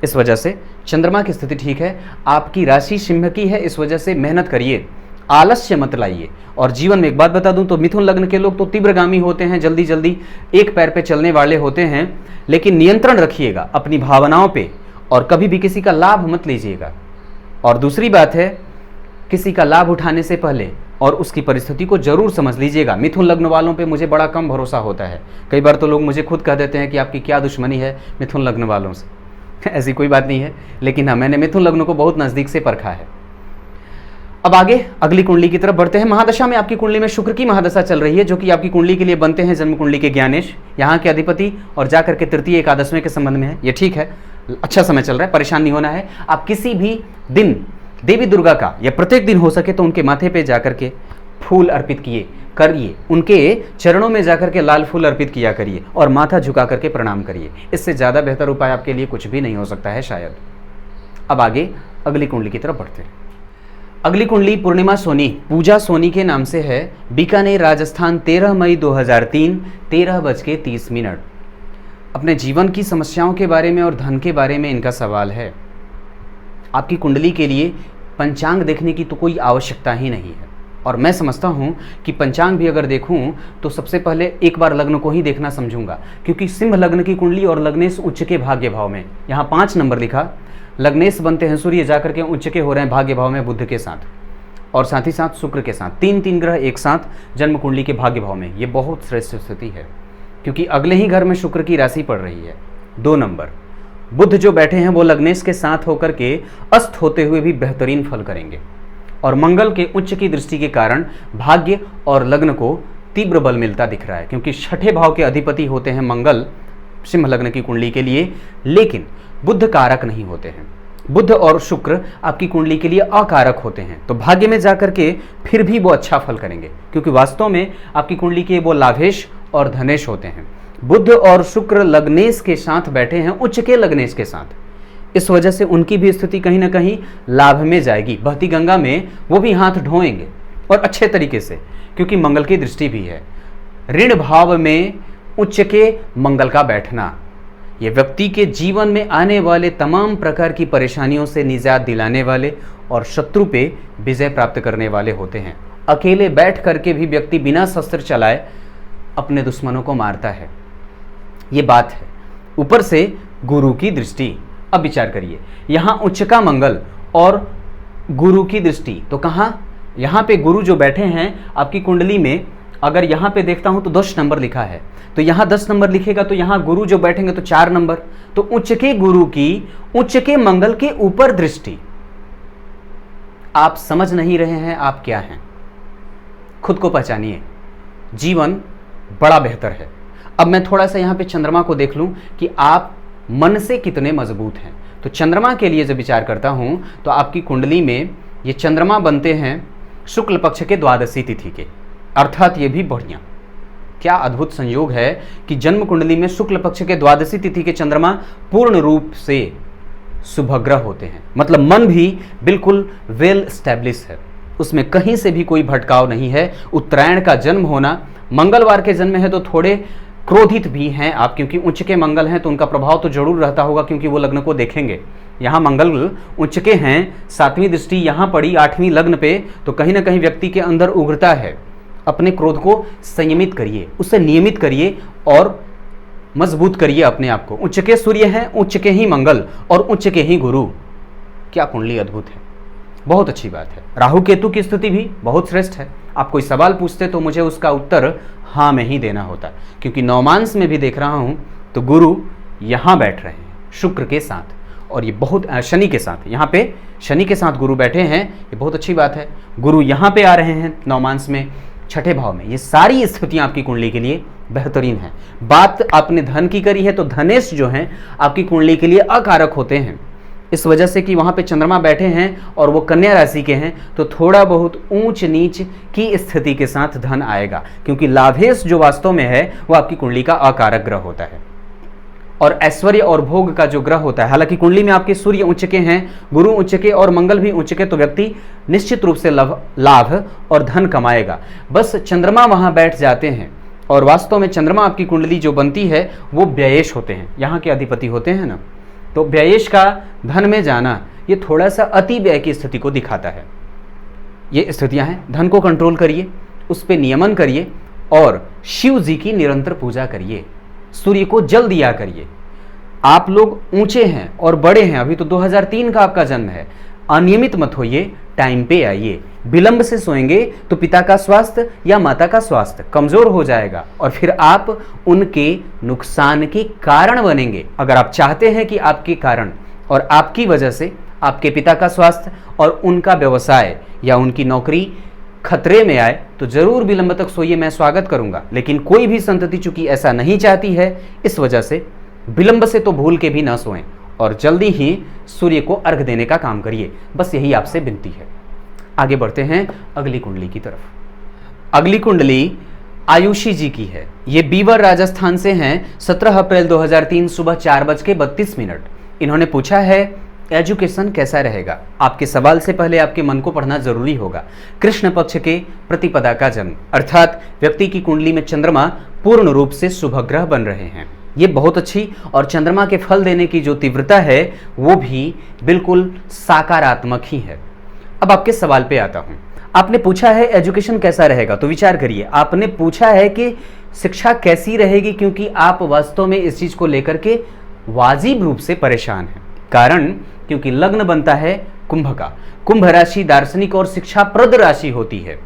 इस वजह से चंद्रमा की स्थिति ठीक है। आपकी राशि सिंह की है, इस वजह से मेहनत करिए, आलस्य मत लाइए। और जीवन में एक बात बता दूं तो मिथुन लग्न के लोग तो तीव्रगामी होते हैं, जल्दी जल्दी एक पैर पे चलने वाले होते हैं, लेकिन नियंत्रण रखिएगा अपनी भावनाओं पे, और कभी भी किसी का लाभ मत लीजिएगा। और दूसरी बात है, किसी का लाभ उठाने से पहले और उसकी परिस्थिति को जरूर समझ लीजिएगा। मिथुन लग्न वालों पे मुझे बड़ा कम भरोसा होता है। कई बार तो लोग मुझे खुद कह देते हैं कि आपकी क्या दुश्मनी है मिथुन लग्न वालों से। ऐसी कोई बात नहीं है, लेकिन हाँ, मैंने मिथुन लग्न को बहुत नज़दीक से परखा है। अब आगे अगली कुंडली की तरफ बढ़ते हैं। महादशा में आपकी कुंडली में शुक्र की महादशा चल रही है, जो कि आपकी कुंडली के लिए बनते हैं जन्म कुंडली के ज्ञानेश, यहाँ के अधिपति और जाकर के तृतीय एकादशवें के संबंध में है। ये ठीक है, अच्छा समय चल रहा है, परेशान नहीं होना है। आप किसी भी दिन देवी दुर्गा का या प्रत्येक दिन हो सके तो उनके माथे पे जाकर के फूल अर्पित करिए, उनके चरणों में जाकर के लाल फूल अर्पित किया करिए और माथा झुका करके प्रणाम करिए। इससे ज़्यादा बेहतर उपाय आपके लिए कुछ भी नहीं हो सकता है शायद। अब आगे अगली कुंडली की तरफ बढ़ते हैं। अगली कुंडली पूर्णिमा सोनी, पूजा सोनी के नाम से है, बीकानेर राजस्थान, 13 मई 2003, 13:30। अपने जीवन की समस्याओं के बारे में और धन के बारे में इनका सवाल है। आपकी कुंडली के लिए पंचांग देखने की तो कोई आवश्यकता ही नहीं है, और मैं समझता हूँ कि पंचांग भी अगर देखूँ तो सबसे पहले एक बार लग्न को ही देखना समझूंगा, क्योंकि सिंह लग्न की कुंडली और लग्नेश उच्च के भाग्य भाव में, यहाँ 5 नंबर लिखा, लग्नेश बनते हैं सूर्य, जाकर के उच्च के हो रहे हैं भाग्य भाव में बुध के साथ, और साथ ही साथ शुक्र के साथ, 3 ग्रह एक साथ जन्म कुंडली के भाग्य भाव में। ये बहुत श्रेष्ठ स्थिति है, क्योंकि अगले ही घर में शुक्र की राशि पड़ रही है 2 नंबर। बुध जो बैठे हैं वो लग्नेश के साथ होकर के अस्त होते हुए भी बेहतरीन फल करेंगे, और मंगल के उच्च की दृष्टि के कारण भाग्य और लग्न को तीव्र बल मिलता दिख रहा है, क्योंकि छठे भाव के अधिपति होते हैं मंगल सिंह लग्न की कुंडली के लिए, लेकिन बुध कारक नहीं होते हैं। बुध और शुक्र आपकी कुंडली के लिए अकारक होते हैं, तो भाग्य में जाकर के फिर भी वो अच्छा फल करेंगे, क्योंकि वास्तव में आपकी कुंडली के वो लाभेश और धनेश होते हैं। बुध और शुक्र लग्नेश के साथ बैठे हैं, उच्च के लग्नेश के साथ, इस वजह से उनकी भी स्थिति कहीं ना कहीं लाभ में जाएगी। बहती गंगा में वो भी हाथ ढोएंगे और अच्छे तरीके से, क्योंकि मंगल की दृष्टि भी है। ऋण भाव में उच्च के मंगल का बैठना ये व्यक्ति के जीवन में आने वाले तमाम प्रकार की परेशानियों से निजात दिलाने वाले और शत्रु पे विजय प्राप्त करने वाले होते हैं। अकेले बैठ करके भी व्यक्ति बिना शस्त्र चलाए अपने दुश्मनों को मारता है, ये बात है। ऊपर से गुरु की दृष्टि, अब विचार करिए, यहाँ उच्च का मंगल और गुरु की दृष्टि, तो कहाँ, यहाँ पे गुरु जो बैठे हैं आपकी कुंडली में, अगर यहाँ पे देखता हूँ तो 10 नंबर लिखा है, तो यहाँ 10 नंबर लिखेगा, तो यहाँ गुरु जो बैठेंगे तो 4 नंबर, तो उच्च के गुरु की उच्च के मंगल के ऊपर दृष्टि। आप समझ नहीं रहे हैं आप क्या हैं, खुद को पहचानिए, जीवन बड़ा बेहतर है। अब मैं थोड़ा सा यहाँ पे चंद्रमा को देख लूँ कि आप मन से कितने मजबूत हैं। तो चंद्रमा के लिए जब विचार करता हूँ तो आपकी कुंडली में ये चंद्रमा बनते हैं शुक्ल पक्ष के द्वादशी तिथि के, अर्थात ये भी बढ़िया, क्या अद्भुत संयोग है कि जन्म कुंडली में शुक्ल पक्ष के द्वादशी तिथि के चंद्रमा पूर्ण रूप से शुभग्रह होते हैं। मतलब मन भी बिल्कुल वेल स्टैब्लिश है, उसमें कहीं से भी कोई भटकाव नहीं है। उत्तरायण का जन्म होना, मंगलवार के जन्म है तो थोड़े क्रोधित भी हैं आप, क्योंकि उच्च के मंगल हैं तो उनका प्रभाव तो जरूर रहता होगा, क्योंकि वो लग्न को देखेंगे। यहाँ मंगल उच्च के हैं, 7वीं दृष्टि यहाँ पड़ी 8वीं लग्न पे, तो कहीं ना कहीं व्यक्ति के अंदर उग्रता है। अपने क्रोध को संयमित करिए, उससे नियमित करिए और मजबूत करिए अपने आप को। उच्च के सूर्य हैं, उच्च के ही मंगल और उच्च के ही गुरु, क्या कुंडली अद्भुत है, बहुत अच्छी बात है। राहु केतु की स्थिति भी बहुत श्रेष्ठ है। आप कोई सवाल पूछते तो मुझे उसका उत्तर हाँ में ही देना होता, क्योंकि नवमांश में भी देख रहा हूँ तो गुरु यहाँ बैठ रहे हैं शुक्र के साथ, और ये बहुत शनि के साथ, यहाँ पे शनि के साथ गुरु बैठे हैं, ये बहुत अच्छी बात है। गुरु यहाँ पे आ रहे हैं नवमांश में, छठे भाव में। ये सारी स्थितियां आपकी कुंडली के लिए बेहतरीन है। बात आपने धन की करी है तो धनेश जो हैं आपकी कुंडली के लिए अकारक होते हैं, इस वजह से कि वहां पे चंद्रमा बैठे हैं और वो कन्या राशि के हैं, तो थोड़ा बहुत ऊंच नीच की स्थिति के साथ धन आएगा, क्योंकि लाभेश जो वास्तव में है वो आपकी कुंडली का अकारक ग्रह होता है। और ऐश्वर्य और भोग का जो ग्रह होता है, हालांकि कुंडली में आपके सूर्य उच्च के हैं, गुरु उच्च के और मंगल भी उच्च के, तो व्यक्ति निश्चित रूप से लाभ और धन कमाएगा। बस चंद्रमा वहां बैठ जाते हैं, और वास्तव में चंद्रमा आपकी कुंडली जो बनती है वो व्ययेश होते हैं, यहाँ के अधिपति होते हैं ना, तो व्ययेश का धन में जाना ये थोड़ा सा अति व्यय की स्थिति को दिखाता है। ये स्थितियां हैं, धन को कंट्रोल करिए, उस पर नियमन करिए और शिव जी की निरंतर पूजा करिए, सूर्य को जल दिया करिए। आप लोग ऊंचे हैं और बड़े हैं, अभी तो 2003 का आपका जन्म है, अनियमित मत होइए, टाइम पे आइए। विलंब से सोएंगे तो पिता का स्वास्थ्य या माता का स्वास्थ्य कमजोर हो जाएगा और फिर आप उनके नुकसान के कारण बनेंगे। अगर आप चाहते हैं कि आपके कारण और आपकी वजह से आपके पिता का स्वास्थ्य और उनका व्यवसाय या उनकी नौकरी खतरे में आए तो जरूर विलंब तक सोइए, मैं स्वागत करूंगा। लेकिन कोई भी संतति चूंकि ऐसा नहीं चाहती है, इस वजह से विलंब से तो भूल के भी ना सोएं और जल्दी ही सूर्य को अर्घ देने का काम करिए। बस यही आपसे विनती है। आगे बढ़ते हैं अगली कुंडली की तरफ। अगली कुंडली आयुषी जी की है। ये बीवर राजस्थान से हैं। 17 अप्रैल 2003 सुबह 4:32। इन्होंने पूछा है एजुकेशन कैसा रहेगा। आपके सवाल से पहले आपके मन को पढ़ना जरूरी होगा। कृष्ण पक्ष के प्रतिपदा का जन्म, अर्थात व्यक्ति की कुंडली में चंद्रमा पूर्ण रूप से शुभ ग्रह बन रहे हैं। ये बहुत अच्छी, और चंद्रमा के फल देने की जो तीव्रता है वो भी बिल्कुल सकारात्मक ही है। अब आपके सवाल पे आता हूं। आपने पूछा है एजुकेशन कैसा रहेगा, तो विचार करिए। आपने पूछा है कि शिक्षा कैसी रहेगी, क्योंकि आप वास्तव में इस चीज को लेकर के वाजिब रूप से परेशान हैं। कारण क्योंकि लग्न बनता है कुंभ का। कुंभ राशि दार्शनिक और शिक्षाप्रद राशि होती है,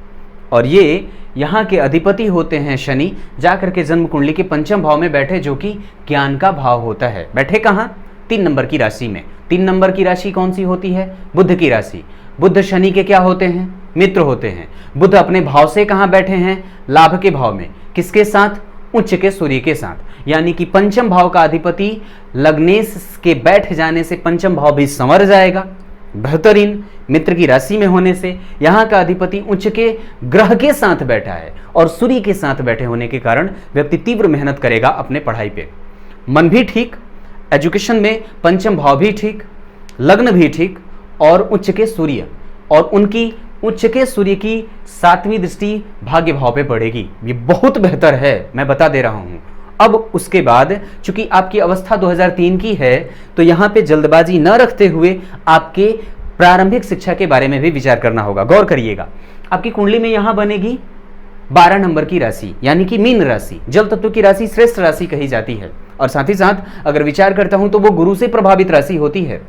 और ये यहाँ के अधिपति होते हैं शनि, जाकर के जन्म कुंडली के पंचम भाव में बैठे, जो कि ज्ञान का भाव होता है। बैठे कहाँ? 3 नंबर की राशि में। 3 नंबर की राशि कौन सी होती है? बुध की राशि। बुध शनि के क्या होते हैं? मित्र होते हैं। बुध अपने भाव से कहाँ बैठे हैं? लाभ के भाव में। किसके साथ? उच्च के सूर्य के साथ। यानी कि पंचम भाव का अधिपति लग्नेश के बैठ जाने से पंचम भाव भी संवर जाएगा। बेहतरीन मित्र की राशि में होने से यहाँ का अधिपति उच्च के ग्रह के साथ बैठा है, और सूर्य के साथ बैठे होने के कारण व्यक्ति तीव्र मेहनत करेगा अपने पढ़ाई पे। मन भी ठीक, एजुकेशन में पंचम भाव भी ठीक, लग्न भी ठीक, और उच्च के सूर्य, और उनकी उच्च के सूर्य की 7वीं दृष्टि भाग्य भाव पे पड़ेगी। ये बहुत बेहतर है, मैं बता दे रहा हूं। अब उसके बाद चूंकि आपकी अवस्था 2003 की है, तो यहां पे जल्दबाजी न रखते हुए आपके प्रारंभिक शिक्षा के बारे में भी विचार करना होगा। गौर करिएगा, आपकी कुंडली में यहां बनेगी 12 नंबर की राशि, यानी कि मीन राशि। जल तत्व की राशि श्रेष्ठ राशि कही जाती है, और साथ ही साथ अगर विचार करता हूं तो वो गुरु से प्रभावित राशि होती है।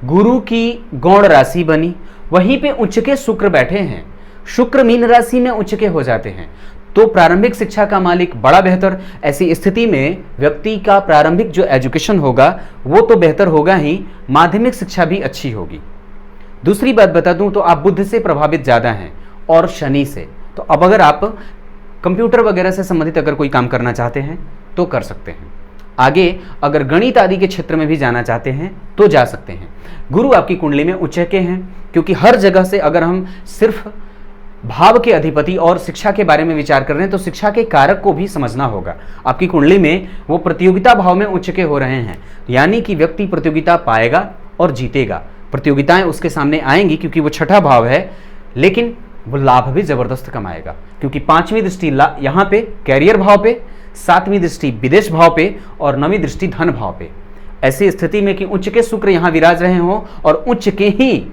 गुरु की गौण राशि बनी, वहीं पे उच्च के शुक्र बैठे हैं। शुक्र मीन राशि में उच्च के हो जाते हैं, तो प्रारंभिक शिक्षा का मालिक बड़ा बेहतर। ऐसी स्थिति में व्यक्ति का प्रारंभिक जो एजुकेशन होगा वो तो बेहतर होगा ही, माध्यमिक शिक्षा भी अच्छी होगी। दूसरी बात बता दूं तो आप बुध से प्रभावित ज्यादा हैं और शनि से। तो अब अगर आप कंप्यूटर वगैरह से संबंधित अगर कोई काम करना चाहते हैं तो कर सकते हैं। आगे अगर गणित आदि के क्षेत्र में भी जाना चाहते हैं तो जा सकते हैं। गुरु आपकी कुंडली में उच्च के हैं, क्योंकि हर जगह से अगर हम सिर्फ भाव के अधिपति और शिक्षा के बारे में विचार कर रहे हैं तो शिक्षा के कारक को भी समझना होगा। आपकी कुंडली में वो प्रतियोगिता भाव में उच्च के हो रहे हैं, यानी कि व्यक्ति प्रतियोगिता पाएगा और जीतेगा। प्रतियोगिताएं उसके सामने आएंगी क्योंकि वो छठा भाव है, लेकिन वो लाभ भी जबरदस्त कमाएगा, क्योंकि 5वीं दृष्टि यहाँ पे कैरियर भाव पे, 7वीं दृष्टि विदेश भाव पे, और 9वीं दृष्टि धन भाव पे। ऐसी स्थिति में कि उच्च के शुक्र यहाँ विराज रहे हों और उच्च के ही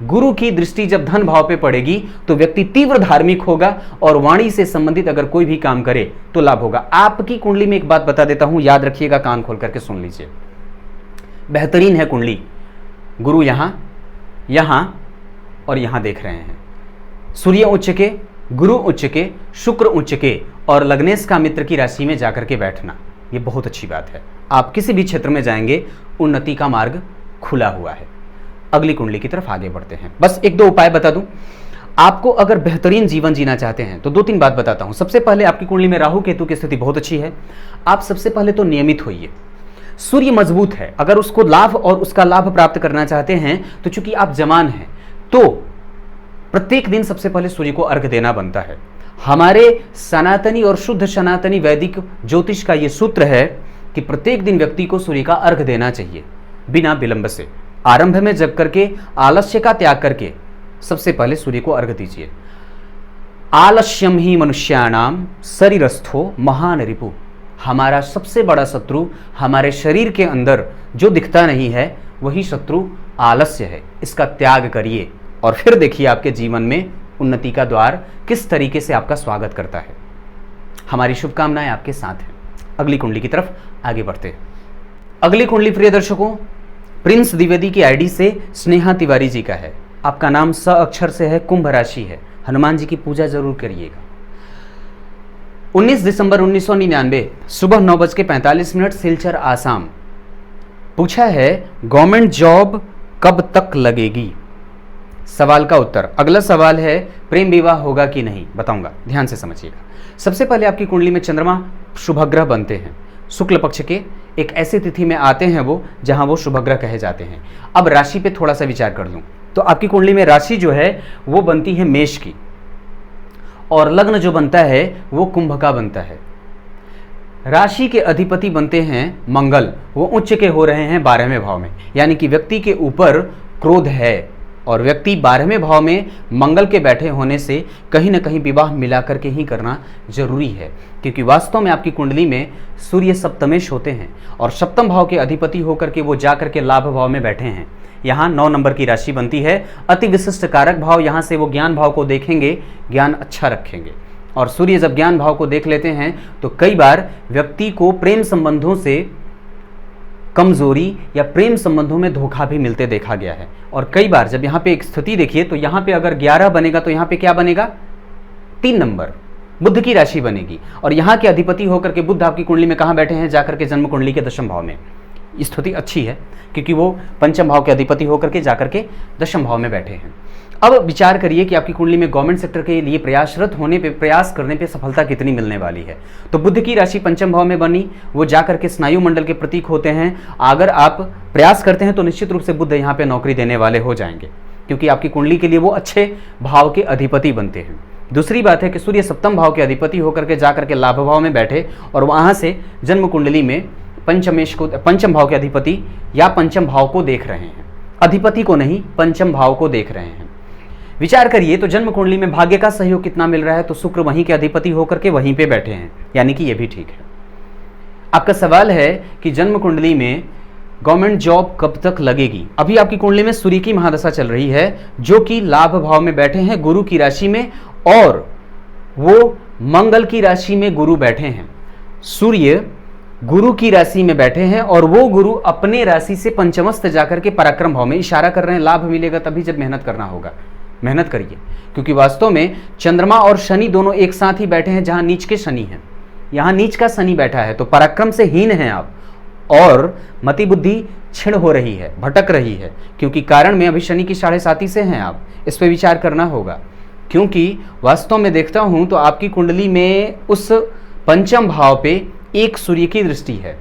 गुरु की दृष्टि जब धन भाव पे पड़ेगी तो व्यक्ति तीव्र धार्मिक होगा, और वाणी से संबंधित अगर कोई भी काम करे तो लाभ होगा। आपकी कुंडली में एक बात बता देता हूं, याद रखिएगा, कान खोल करके सुन लीजिए। बेहतरीन है कुंडली। गुरु यहां और यहां देख रहे हैं। सूर्य उच्च के, गुरु उच्च के, शुक्र उच्च के, और लग्नेश का मित्र की राशि में जाकर के बैठना, ये बहुत अच्छी बात है। आप किसी भी क्षेत्र में जाएंगे उन्नति का मार्ग खुला हुआ है। अगली कुंडली की तरफ आगे बढ़ते हैं। बस 1-2 उपाय बता दूं। आपको अगर बेहतरीन जीवन जीना चाहते हैं तो 2-3 बात बताता हूं। सबसे पहले आपकी कुंडली में राहु केतु की स्थिति बहुत अच्छी है। आप सबसे पहले तो नियमित होइए। सूर्य मजबूत है, अगर उसको लाभ और उसका लाभ प्राप्त करना चाहते हैं तो चूंकि आप जवान हैं तो प्रत्येक दिन सबसे पहले सूर्य को अर्घ देना बनता है। हमारे सनातनी और शुद्ध सनातनी वैदिक ज्योतिष का यह सूत्र है कि प्रत्येक दिन व्यक्ति को सूर्य का अर्घ देना चाहिए बिना विलंब से। आरंभ में जग करके आलस्य का त्याग करके सबसे पहले सूर्य को अर्घ दीजिए। आलस्यम ही मनुष्याणाम शरीरस्थो महान रिपु। हमारा सबसे बड़ा शत्रु हमारे शरीर के अंदर जो दिखता नहीं है वही शत्रु आलस्य है। इसका त्याग करिए और फिर देखिए आपके जीवन में उन्नति का द्वार किस तरीके से आपका स्वागत करता है। हमारी शुभकामनाएं आपके साथ हैं। अगली कुंडली की तरफ आगे बढ़ते हैं। अगली कुंडली प्रिय दर्शकों प्रिंस द्विवेदी की आईडी से स्नेहा तिवारी जी का है। आपका नाम स अक्षर से है, कुंभ राशि है। हनुमान जी की पूजा जरूर करिएगा। 19 दिसंबर 1999 सुबह 9:45 सिलचर आसाम। पूछा है गवर्नमेंट जॉब कब तक लगेगी? सवाल का उत्तर। अगला सवाल है प्रेम विवाह होगा कि नहीं, बताऊंगा, ध्यान से समझिएगा। सबसे पहले आपकी कुंडली में चंद्रमा शुभग्रह बनते हैं, शुक्ल पक्ष के एक ऐसी तिथि में आते हैं वो जहां वो शुभग्रह कहे जाते हैं। अब राशि पे थोड़ा सा विचार कर लूं तो आपकी कुंडली में राशि जो है वो बनती है मेष की, और लग्न जो बनता है वो कुंभ का बनता है। राशि के अधिपति बनते हैं मंगल, वो उच्च के हो रहे हैं 12वें भाव में, यानी कि व्यक्ति के ऊपर क्रोध है, और व्यक्ति 12वें भाव में मंगल के बैठे होने से कहीं ना कहीं विवाह मिलाकर के ही करना जरूरी है, क्योंकि वास्तव में आपकी कुंडली में सूर्य सप्तमेश होते हैं और सप्तम भाव के अधिपति होकर के वो जाकर के लाभ भाव में बैठे हैं। यहाँ 9 नंबर की राशि बनती है, अति विशिष्ट कारक भाव, यहाँ से वो ज्ञान भाव को देखेंगे, ज्ञान अच्छा रखेंगे। और सूर्य जब ज्ञान भाव को देख लेते हैं तो कई बार व्यक्ति को प्रेम संबंधों से कमजोरी या प्रेम संबंधों में धोखा भी मिलते देखा गया है। और कई बार जब यहाँ पे एक स्थिति देखिए तो यहाँ पे अगर 11 बनेगा तो यहाँ पे क्या बनेगा? 3 नंबर बुध की राशि बनेगी, और यहाँ के अधिपति होकर के बुध आपकी कुंडली में कहाँ बैठे हैं? जाकर के जन्म कुंडली के 10वें भाव में। स्थिति अच्छी है क्योंकि वो 5वें भाव के अधिपति होकर के जाकर के 10वें भाव में बैठे हैं। अब विचार करिए कि आपकी कुंडली में गवर्नमेंट सेक्टर के लिए प्रयासरत होने पे, प्रयास करने पे सफलता कितनी मिलने वाली है। तो बुध की राशि 5वें भाव में बनी, वो जाकर के स्नायु मंडल के प्रतीक होते हैं। अगर आप प्रयास करते हैं तो निश्चित रूप से बुध यहाँ पे नौकरी देने वाले हो जाएंगे, क्योंकि आपकी कुंडली के लिए वो अच्छे भाव के अधिपति बनते हैं। दूसरी बात है कि सूर्य 7वें भाव के अधिपति होकर के जाकर के लाभ भाव में बैठे, और वहां से जन्म कुंडली में पंचम भाव के अधिपति या पंचम भाव को देख रहे हैं, अधिपति को नहीं, पंचम भाव को देख रहे हैं। विचार करिए तो जन्म कुंडली में भाग्य का सहयोग कितना मिल रहा है? तो शुक्र वहीं के अधिपति होकर के वहीं पे बैठे हैं, यानी कि ये भी ठीक है। आपका सवाल है कि जन्म कुंडली में गवर्नमेंट जॉब कब तक लगेगी? अभी आपकी कुंडली में सूर्य की महादशा चल रही है, जो कि लाभ भाव में बैठे हैं गुरु की राशि में, और वो मंगल की राशि में गुरु बैठे हैं। सूर्य गुरु की राशि में बैठे हैं और वो गुरु अपने राशि से पंचमस्थ जाकर के पराक्रम भाव में इशारा कर रहे हैं। लाभ मिलेगा तभी जब मेहनत करना होगा, मेहनत करिए, क्योंकि वास्तव में चंद्रमा और शनि दोनों एक साथ ही बैठे हैं, जहां नीच के शनि हैं। यहां नीच का शनि बैठा है तो पराक्रम से हीन हैं आप, और मति बुद्धि क्षीण हो रही है, भटक रही है, क्योंकि कारण में अभी शनि की 7.5 से हैं आप। इस पर विचार करना होगा, क्योंकि वास्तव में देखता हूं तो आपकी कुंडली में उस 5वें भाव पे एक सूर्य की दृष्टि है,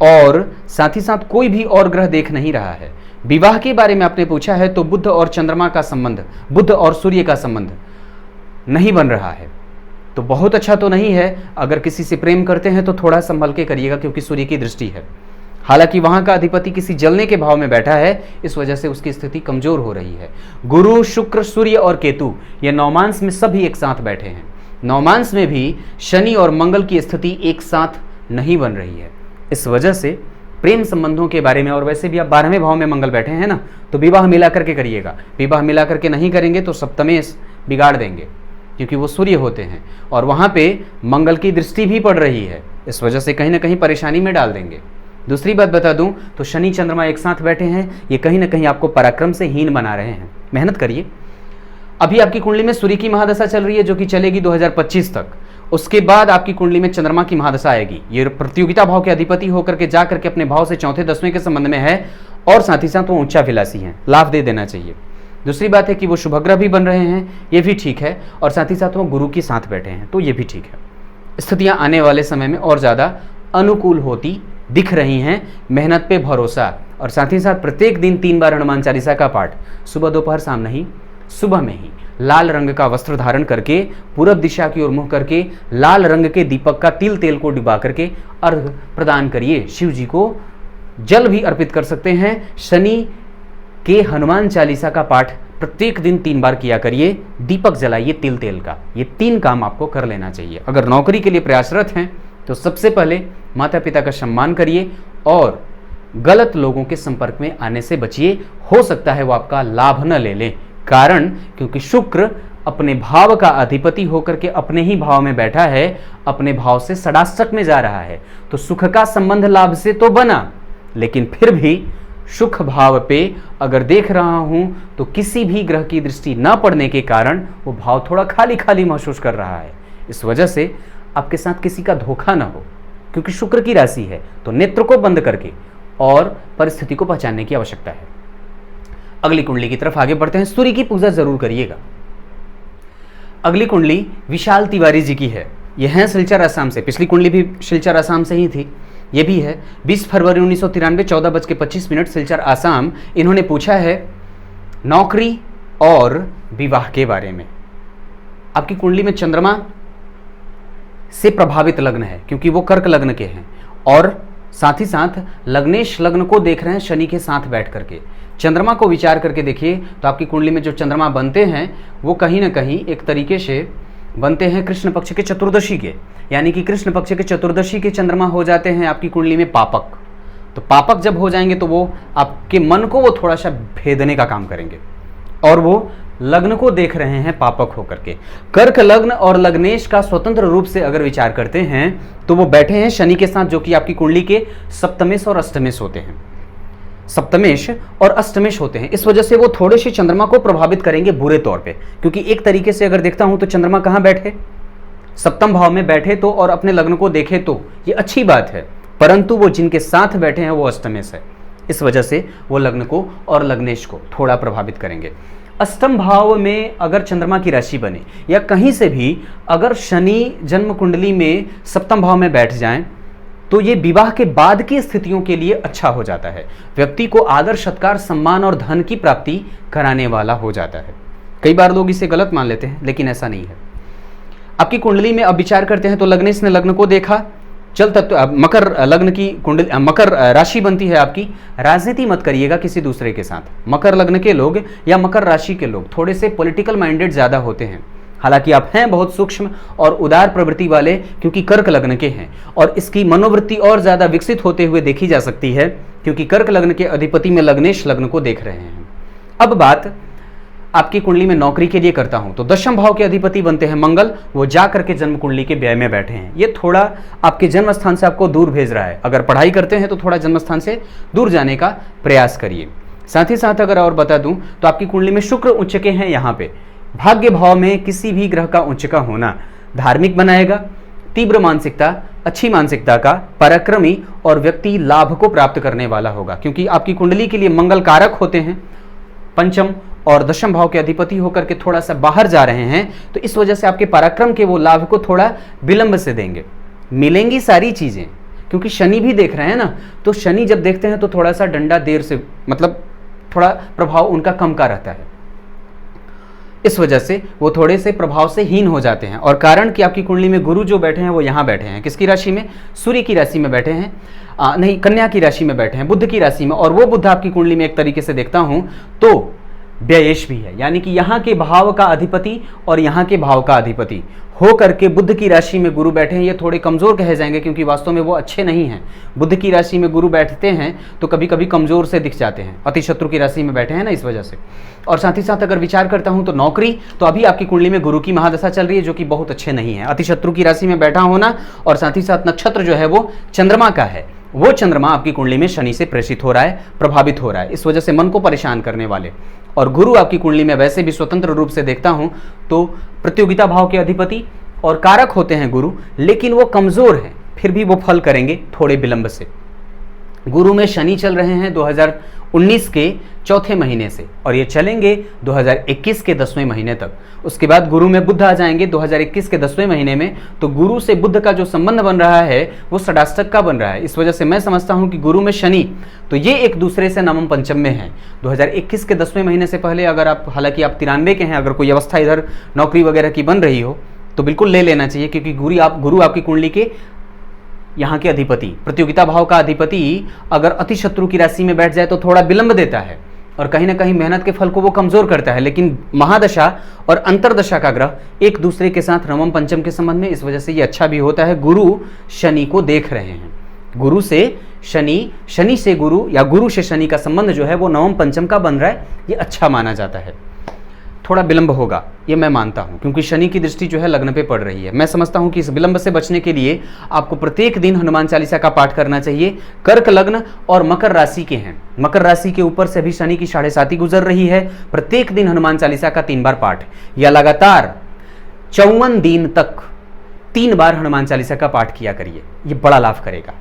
और साथ ही साथ कोई भी और ग्रह देख नहीं रहा है। विवाह के बारे में आपने पूछा है तो बुध और चंद्रमा का संबंध, बुध और सूर्य का संबंध नहीं बन रहा है, तो बहुत अच्छा तो नहीं है। अगर किसी से प्रेम करते हैं तो थोड़ा संभल के करिएगा, क्योंकि सूर्य की दृष्टि है। हालांकि वहां का अधिपति किसी जलने के भाव में बैठा है, इस वजह से उसकी स्थिति कमजोर हो रही है। गुरु, शुक्र, सूर्य और केतु, ये नवमांश में सभी एक साथ बैठे हैं। नवमांश में भी शनि और मंगल की स्थिति एक साथ नहीं बन रही है। इस वजह से प्रेम संबंधों के बारे में, और वैसे भी आप 12वें भाव में मंगल बैठे हैं ना, तो विवाह मिला करके करिएगा। विवाह मिला करके नहीं करेंगे तो सप्तमेश बिगाड़ देंगे, क्योंकि वो सूर्य होते हैं और वहां पे मंगल की दृष्टि भी पड़ रही है, इस वजह से कहीं ना कहीं परेशानी में डाल देंगे। दूसरी बात बता दूं तो शनि चंद्रमा एक साथ बैठे हैं, ये कहीं ना कहीं आपको पराक्रम से हीन बना रहे हैं। मेहनत करिए। अभी आपकी कुंडली में सूर्य की महादशा चल रही है, जो कि चलेगी 2025 तक। उसके बाद आपकी कुंडली में चंद्रमा की महादशा आएगी। ये प्रतियोगिता भाव के अधिपति होकर के जा करके अपने भाव से चौथे 10वें के संबंध में है, और साथ ही साथ वो उच्चाभिलाषी हैं, लाभ दे देना चाहिए। दूसरी बात है कि वो शुभग्रह भी बन रहे हैं, ये भी ठीक है, और साथ ही साथ वो गुरु के साथ बैठे हैं, तो ये भी ठीक है। स्थितियां आने वाले समय में और ज्यादा अनुकूल होती दिख रही हैं। मेहनत पे भरोसा, और साथ ही साथ प्रत्येक दिन 3 बार हनुमान चालीसा का पाठ, सुबह दोपहर शाम नहीं, सुबह में ही लाल रंग का वस्त्र धारण करके पूरब दिशा की ओर मुंह करके लाल रंग के दीपक का तिल तेल को डुबा करके अर्घ प्रदान करिए। शिव जी को जल भी अर्पित कर सकते हैं। शनि के हनुमान चालीसा का पाठ प्रत्येक दिन 3 बार किया करिए। दीपक जलाइए तिल तेल का। ये 3 काम आपको कर लेना चाहिए। अगर नौकरी के लिए प्रयासरत हैं तो सबसे पहले माता पिता का सम्मान करिए और गलत लोगों के संपर्क में आने से बचिए। हो सकता है वो आपका लाभ न ले लें, कारण क्योंकि शुक्र अपने भाव का अधिपति होकर के अपने ही भाव में बैठा है, अपने भाव से षडाष्टक में जा रहा है। तो सुख का संबंध लाभ से तो बना, लेकिन फिर भी सुख भाव पे अगर देख रहा हूं तो किसी भी ग्रह की दृष्टि न पड़ने के कारण वो भाव थोड़ा खाली खाली महसूस कर रहा है। इस वजह से आपके साथ किसी का धोखा ना हो, क्योंकि शुक्र की राशि है तो नेत्र को बंद करके और परिस्थिति को पहचानने की आवश्यकता है। अगली कुंडली की तरफ आगे बढ़ते हैं। सूर्य की पूजा जरूर करिएगा। अगली कुंडली विशाल तिवारी जी की है। यह है सिलचर असम से। पिछली कुंडली भी सिलचर असम से ही थी, ये भी है। 20 फरवरी 1993 14:25 सिलचर असम। इन्होंने पूछा है नौकरी और विवाह के बारे में। आपकी कुंडली में चंद्रमा से प्रभावित लग्न है क्योंकि वो कर्क लग्न के हैं, और साथ ही साथ लग्नेश लग्न को देख रहे हैं शनि के साथ बैठ करके। चंद्रमा को विचार करके देखिए तो आपकी कुंडली में जो चंद्रमा बनते हैं वो कहीं ना कहीं एक तरीके से बनते हैं कृष्ण पक्ष के चतुर्दशी के, यानी कि कृष्ण पक्ष के चतुर्दशी के चंद्रमा हो जाते हैं आपकी कुंडली में पापक। तो पापक जब हो जाएंगे तो वो आपके मन को वो थोड़ा सा भेदने का काम करेंगे, और वो लग्न को देख रहे हैं पापक होकर के। कर्क लग्न और लग्नेश का स्वतंत्र रूप से अगर विचार करते हैं तो वो बैठे हैं शनि के साथ, जो कि आपकी कुंडली के सप्तमेश और अष्टमेश होते हैं। सप्तमेश और अष्टमेश होते हैं, इस वजह से वो थोड़े से चंद्रमा को प्रभावित करेंगे बुरे तौर पे। क्योंकि एक तरीके से अगर देखता हूं तो चंद्रमा कहां बैठे, सप्तम भाव में बैठे तो और अपने लग्न को देखे तो ये अच्छी बात है, परंतु वो जिनके साथ बैठे हैं वो अष्टमेश है, इस वजह से वो लग्न को और लग्नेश को थोड़ा प्रभावित करेंगे। अष्टम भाव में अगर चंद्रमा की राशि बने या कहीं से भी अगर शनि जन्म कुंडली में सप्तम भाव में बैठ जाएं तो ये विवाह के बाद की स्थितियों के लिए अच्छा हो जाता है। व्यक्ति को आदर, सत्कार, सम्मान और धन की प्राप्ति कराने वाला हो जाता है। कई बार लोग इसे गलत मान लेते हैं, लेकिन ऐसा नहीं है। आपकी कुंडली में अब विचार करते हैं तो लग्नेश ने लग्न को देखा, चल तत्व मकर लग्न की कुंडली, मकर राशि बनती है आपकी। राजनीति मत करिएगा किसी दूसरे के साथ। मकर लग्न के लोग या मकर राशि के लोग थोड़े से पॉलिटिकल माइंडेड ज्यादा होते हैं। हालांकि आप हैं बहुत सूक्ष्म और उदार प्रवृत्ति वाले, क्योंकि कर्क लग्न के हैं, और इसकी मनोवृत्ति और ज्यादा विकसित होते हुए देखी जा सकती है क्योंकि कर्क लग्न के अधिपति में लग्नेश लग्न को देख रहे हैं। अब बात आपकी कुंडली में नौकरी के लिए करता हूं तो दशम भाव के अधिपति बनते हैं मंगल। वो जा करके जन्म कुंडली के व्यय में बैठे हैं। ये थोड़ा आपके जन्म स्थान से आपको दूर भेज रहा है। अगर पढ़ाई करते हैं तो थोड़ा जन्म स्थान से दूर जाने का प्रयास करिए। साथ ही साथ अगर और बता दूं तो आपकी कुंडली में शुक्र उच्च के हैं। यहाँ पे भाग्य भाव में किसी भी ग्रह का उच्च का होना धार्मिक बनाएगा, तीव्र मानसिकता, अच्छी मानसिकता का, पराक्रमी और व्यक्ति लाभ को प्राप्त करने वाला होगा। क्योंकि आपकी कुंडली के लिए मंगल कारक होते हैं, पंचम और दशम भाव के अधिपति होकर के थोड़ा सा बाहर जा रहे हैं, तो इस वजह से आपके पराक्रम के वो लाभ को थोड़ा विलंब से देंगे। मिलेंगी सारी चीजें, क्योंकि शनि भी देख रहे हैं ना, तो शनि जब देखते हैं तो थोड़ा सा डंडा देर से, मतलब थोड़ा प्रभाव उनका कम का रहता है। इस वजह से वो थोड़े से प्रभाव से हीन हो जाते हैं। और कारण कि आपकी कुंडली में गुरु जो बैठे हैं वो यहाँ बैठे हैं, किसकी राशि में, सूर्य की राशि में बैठे हैं, नहीं कन्या की राशि में बैठे हैं, बुध की राशि में। और वो बुध आपकी कुंडली में एक तरीके से देखता हूं तो व्ययेश भी है, यानी कि यहाँ के भाव का अधिपति और यहाँ के भाव का अधिपति हो करके बुध की राशि में गुरु बैठे हैं। ये थोड़े कमजोर कहे जाएंगे क्योंकि वास्तव में वो अच्छे नहीं हैं। बुध की राशि में गुरु बैठते हैं तो कभी कभी कमजोर से दिख जाते हैं, अति शत्रु की राशि में बैठे हैं ना, इस वजह से। और साथ ही साथ अगर विचार करता हूं तो नौकरी, तो अभी आपकी कुंडली में गुरु की महादशा चल रही है जो कि बहुत अच्छे नहीं है। अति शत्रु की राशि में बैठा होना और साथ ही साथ नक्षत्र जो है वो चंद्रमा का है, वो चंद्रमा आपकी कुंडली में शनि से प्रेषित हो रहा है, प्रभावित हो रहा है, इस वजह से मन को परेशान करने वाले। और गुरु आपकी कुंडली में वैसे भी स्वतंत्र रूप से देखता हूं तो प्रतियोगिता भाव के अधिपति और कारक होते हैं गुरु, लेकिन वो कमजोर हैं, फिर भी वो फल करेंगे थोड़े विलंब से। गुरु में शनि चल रहे हैं 2019 के चौथे महीने से, और ये चलेंगे 2021 के 10वें महीने तक। उसके बाद गुरु में बुध आ जाएंगे 2021 के 10वें महीने में। तो गुरु से बुध का जो संबंध बन रहा है वो षडाष्टक का बन रहा है। इस वजह से मैं समझता हूं कि गुरु में शनि, तो ये एक दूसरे से नवम पंचम में है। 2021 के 10वें महीने से पहले अगर आप, हालांकि आप 93 के हैं, अगर कोई अवस्था इधर नौकरी वगैरह की बन रही हो तो बिल्कुल ले लेना चाहिए, क्योंकि गुरु आपकी कुंडली के यहाँ के अधिपति, प्रतियोगिता भाव का अधिपति अगर अति शत्रु की राशि में बैठ जाए तो थोड़ा विलंब देता है और कहीं ना कहीं मेहनत के फल को वो कमजोर करता है। लेकिन महादशा और अंतरदशा का ग्रह एक दूसरे के साथ नवम पंचम के संबंध में, इस वजह से ये अच्छा भी होता है। गुरु शनि को देख रहे हैं, गुरु से शनि, शनि से गुरु या गुरु से शनि का संबंध जो है वो नवम पंचम का बन रहा है, ये अच्छा माना जाता है। थोड़ा विलंब होगा ये मैं मानता हूं, क्योंकि शनि की दृष्टि जो है लग्न पे पड़ रही है। मैं समझता हूं कि इस विलंब से बचने के लिए आपको प्रत्येक दिन हनुमान चालीसा का पाठ करना चाहिए। कर्क लग्न और मकर राशि के हैं, मकर राशि के ऊपर से भी शनि की 7.5 गुजर रही है। प्रत्येक दिन हनुमान चालीसा का 3 बार पाठ, या लगातार 54 दिन तक 3 बार हनुमान चालीसा का पाठ किया करिए, ये बड़ा लाभ करेगा।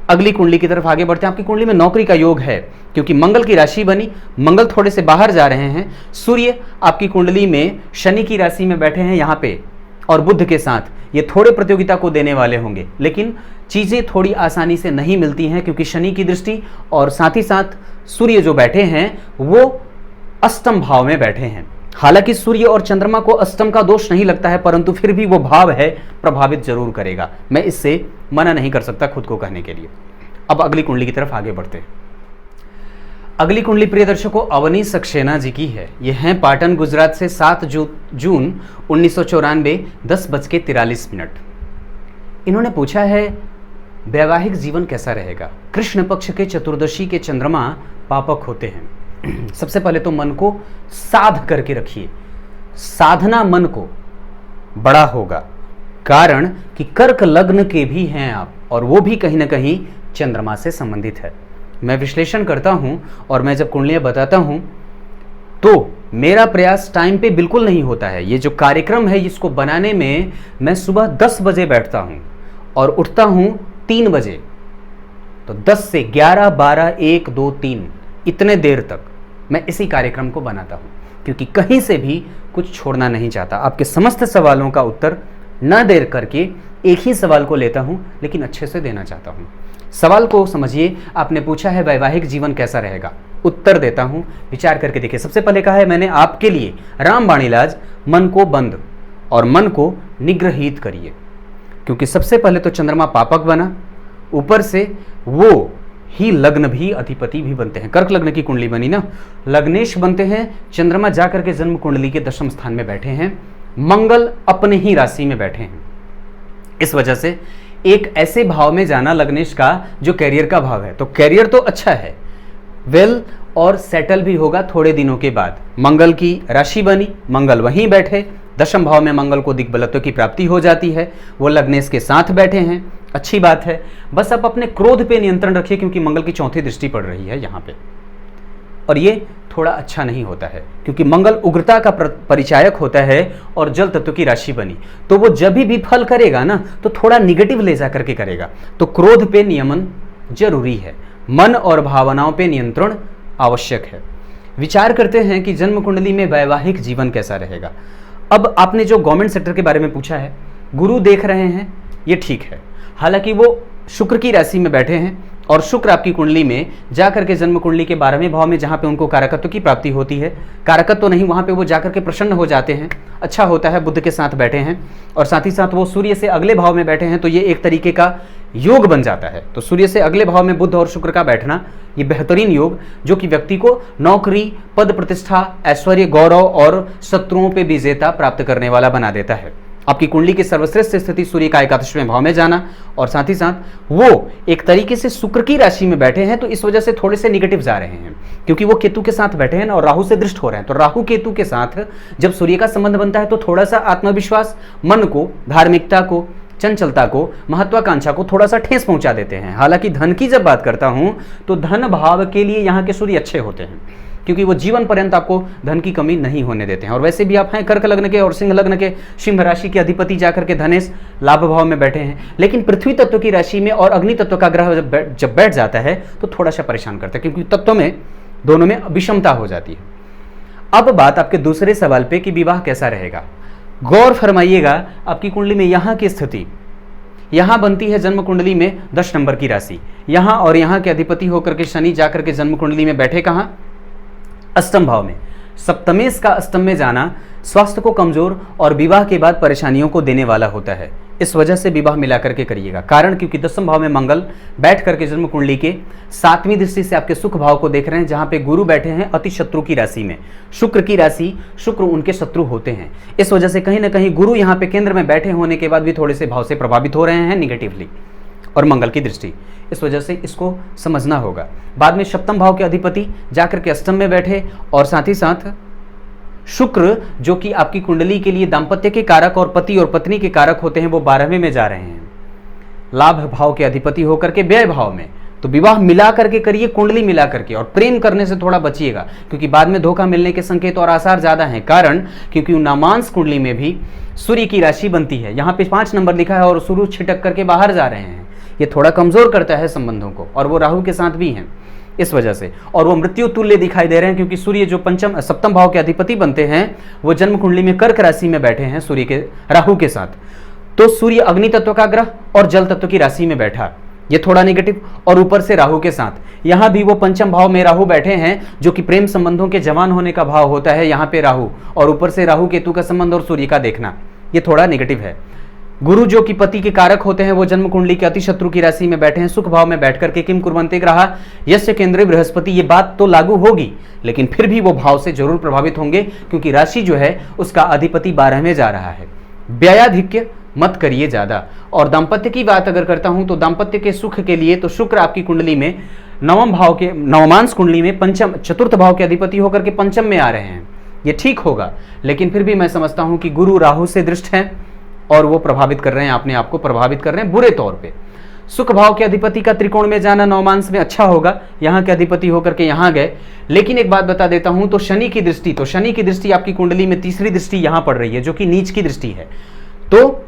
अगली कुंडली की तरफ आगे बढ़ते हैं। आपकी कुंडली में नौकरी का योग है क्योंकि मंगल की राशि बनी, मंगल थोड़े से बाहर जा रहे हैं। सूर्य आपकी कुंडली में शनि की राशि में बैठे हैं यहाँ पे, और बुध के साथ ये थोड़े प्रतियोगिता को देने वाले होंगे, लेकिन चीजें थोड़ी आसानी से नहीं मिलती हैं क्योंकि शनि की दृष्टि और साथ ही साथ सूर्य जो बैठे हैं वो अष्टम भाव में बैठे हैं। हालांकि सूर्य और चंद्रमा को अष्टम का दोष नहीं लगता है, परंतु फिर भी वो भाव है, प्रभावित जरूर करेगा। मैं इससे मना नहीं कर सकता खुद को कहने के लिए। अब अगली कुंडली की तरफ आगे बढ़ते हैं। अगली कुंडली प्रिय दर्शकों अवनी सक्सेना जी की है। ये हैं पाटन गुजरात से 7 जून 1994 10:43। इन्होंने पूछा है वैवाहिक जीवन कैसा रहेगा। कृष्ण पक्ष के चतुर्दशी के चंद्रमा पापक होते हैं। सबसे पहले तो मन को साध करके रखिए, साधना मन को बड़ा होगा, कारण कि कर्क लग्न के भी हैं आप, और वो भी कहीं ना कहीं चंद्रमा से संबंधित है। मैं विश्लेषण करता हूं और मैं जब कुंडलियां बताता हूं तो मेरा प्रयास टाइम पे बिल्कुल नहीं होता है। ये जो कार्यक्रम है इसको बनाने में मैं सुबह 10 बजे बैठता हूं और उठता हूं 3 बजे, तो 10 से 11, 12, 1, 2, 3 इतने देर तक मैं इसी कार्यक्रम को बनाता हूं क्योंकि कहीं से भी कुछ छोड़ना नहीं चाहता। आपके समस्त सवालों का उत्तर न देर करके एक ही सवाल को लेता हूं, लेकिन अच्छे से देना चाहता हूं। सवाल को समझिए। आपने पूछा है वैवाहिक जीवन कैसा रहेगा, उत्तर देता हूं, विचार करके देखिए। सबसे पहले कहा है मैंने आपके लिए रामबाण इलाज, मन को बंद और मन को निग्रहित करिए, क्योंकि सबसे पहले तो चंद्रमा पापक बना, ऊपर से वो ही लग्न भी अधिपति भी बनते हैं। कर्क लग्न की कुंडली बनी ना, लग्नेश बनते हैं। चंद्रमा जाकर के जन्म कुंडली के 10वें स्थान में बैठे हैं, मंगल अपने ही राशि में बैठे हैं। इस वजह से एक ऐसे भाव में जाना लग्नेश का जो कैरियर का भाव है, तो कैरियर तो अच्छा है, वेल और सेटल भी होगा थोड़े दिनों के बाद। मंगल की राशि बनी, मंगल वहीं बैठे, 10वें भाव में मंगल को दिग्बलत्व की प्राप्ति हो जाती है, वो लग्नेश के साथ बैठे हैं, अच्छी बात है। बस आप अपने क्रोध पे नियंत्रण रखिए क्योंकि मंगल की 4थी दृष्टि पड़ रही है यहाँ पे, और ये थोड़ा अच्छा नहीं होता है क्योंकि मंगल उग्रता का परिचायक होता है और जल तत्व की राशि बनी, तो वो जब भी फल करेगा ना तो थोड़ा निगेटिव ले जा करके करेगा। तो क्रोध पे नियमन जरूरी है, मन और भावनाओं पे नियंत्रण आवश्यक है। विचार करते हैं कि जन्म कुंडली में वैवाहिक जीवन कैसा रहेगा। अब आपने जो गवर्नमेंट सेक्टर के बारे में पूछा है, गुरु देख रहे हैं, ये ठीक है। हालांकि वो शुक्र की राशि में बैठे हैं और शुक्र आपकी कुंडली में जाकर के जन्म कुंडली के 12वें भाव में, जहां पे उनको कारकत्व की प्राप्ति होती है, कारकत्व नहीं, वहां पे वो जाकर के प्रसन्न हो जाते हैं, अच्छा होता है। बुध के साथ बैठे हैं और साथ ही साथ वो सूर्य से अगले भाव में बैठे हैं, तो ये एक तरीके का योग बन जाता है। तो सूर्य से अगले भाव में बुध और शुक्र का बैठना, ये बेहतरीन योग जो कि व्यक्ति को नौकरी, पद प्रतिष्ठा, ऐश्वर्य, गौरव और शत्रुओं पे विजेता प्राप्त करने वाला बना देता है। आपकी कुंडली की सर्वश्रेष्ठ स्थिति सूर्य का 81वें भाव में जाना, और साथ ही साथ वो एक तरीके से शुक्र की राशि में बैठे हैं, तो इस वजह से थोड़े से निगेटिव जा रहे हैं क्योंकि वो केतु के साथ बैठे हैं और राहु से दृष्ट हो रहे हैं। तो राहु केतु के साथ जब सूर्य का संबंध बनता है तो थोड़ा सा आत्मविश्वास, मन को, धार्मिकता को, चंचलता को, महत्वाकांक्षा को थोड़ा सा ठेस पहुंचा देते हैं। हालांकि धन की जब बात करता हूं तो धन भाव के लिए यहाँ के सूर्य अच्छे होते हैं क्योंकि वो जीवन पर्यंत आपको धन की कमी नहीं होने देते हैं। और वैसे भी आप हैं कर्क लग्न के और सिंह लग्न के, सिंह राशि के अधिपति जाकर के धनेश लाभ भाव में बैठे हैं, लेकिन पृथ्वी तत्व की राशि में और अग्नि तत्व का ग्रह जब बैठ जाता है तो थोड़ा सा परेशान करता है क्योंकि तत्व में दोनों में विषमता हो जाती है। अब बात आपके दूसरे सवाल पे कि विवाह कैसा रहेगा। गौर फरमाइएगा, आपकी कुंडली में यहाँ की स्थिति यहां बनती है जन्म कुंडली में 10 नंबर की राशि, यहां और यहां के अधिपति होकर के शनि जाकर के जन्म कुंडली में बैठे कहां, अष्टम भाव में। सप्तमेश का अष्टम में जाना स्वास्थ्य को कमजोर और विवाह के बाद परेशानियों को देने वाला होता है। इस वजह से विवाह मिला करके करिएगा, कारण क्योंकि 10वें भाव में मंगल बैठ करके जन्म कुंडली के 7वीं दृष्टि से आपके सुख भाव को देख रहे हैं, जहां पे गुरु बैठे हैं अति शत्रु की राशि में, शुक्र की राशि, शुक्र उनके शत्रु होते हैं। इस वजह से कहीं ना कहीं गुरु यहाँ पे केंद्र में बैठे होने के बाद भी थोड़े से भाव से प्रभावित हो रहे हैं निगेटिवली, और मंगल की दृष्टि, इस वजह से इसको समझना होगा। बाद में सप्तम भाव के अधिपति जाकर के अष्टम में बैठे और साथ ही साथ शुक्र जो कि आपकी कुंडली के लिए दाम्पत्य के कारक और पति और पत्नी के कारक होते हैं, वो 12वें में जा रहे हैं, लाभ भाव के अधिपति होकर के व्यय भाव में। तो विवाह मिला करके करिए, कुंडली मिला करके, और प्रेम करने से थोड़ा बचिएगा क्योंकि बाद में धोखा मिलने के संकेत और आसार ज्यादा हैं, कारण क्योंकि नामांश कुंडली में भी सूर्य की राशि बनती है। यहाँ पे 5 नंबर लिखा है और सूर्य छिटक करके बाहर जा रहे हैं, ये थोड़ा कमजोर करता है संबंधों को, और वो राहु के साथ भी हैं इस वजह से। और वो मृत्यु तुल्य दिखाई दे रहे हैं क्योंकि सूर्य जो सप्तम भाव के अधिपति बनते हैं वो जन्म कुंडली में कर्क राशि में बैठे हैं सूर्य के राहु के साथ। तो सूर्य अग्नि तत्व का ग्रह और जल तत्व की राशि में बैठा, ये थोड़ा नेगेटिव, और ऊपर से राहु के साथ। यहां भी वो पंचम भाव में राहु बैठे हैं जो कि प्रेम संबंधों के जवान होने का भाव होता है, यहां पे राहु, और ऊपर से राहु केतु का संबंध और सूर्य का देखना, ये थोड़ा नेगेटिव है। गुरु जो कि पति के कारक होते हैं वो जन्म कुंडली के अति शत्रु की राशि में बैठे हैं, सुख भाव में बैठ करके किम कुर्वन्ते ग्रहा यस्य केंद्रे बृहस्पति, ये बात तो लागू होगी लेकिन फिर भी वो भाव से जरूर प्रभावित होंगे क्योंकि राशि जो है उसका अधिपति 12 में जा रहा है। व्ययाधिक्य मत करिए ज्यादा। और दाम्पत्य की बात अगर करता हूं तो दाम्पत्य के सुख के लिए तो शुक्र आपकी कुंडली में नवम भाव के, नवमांश कुंडली में पंचम चतुर्थ भाव के अधिपति होकर के पंचम में आ रहे हैं, ये ठीक होगा। लेकिन फिर भी मैं समझता हूं कि गुरु राहु से दृष्ट हैं और वो प्रभावित कर रहे हैं, अपने आप को प्रभावित कर रहे हैं बुरे तौर पे। सुख भाव के अधिपति का त्रिकोण में जाना नवमांश में अच्छा होगा, यहाँ के अधिपति होकर के यहाँ गए। लेकिन एक बात बता देता हूं, तो शनि की दृष्टि आपकी कुंडली में तीसरी दृष्टि यहां पड़ रही है जो कि नीच की दृष्टि है। तो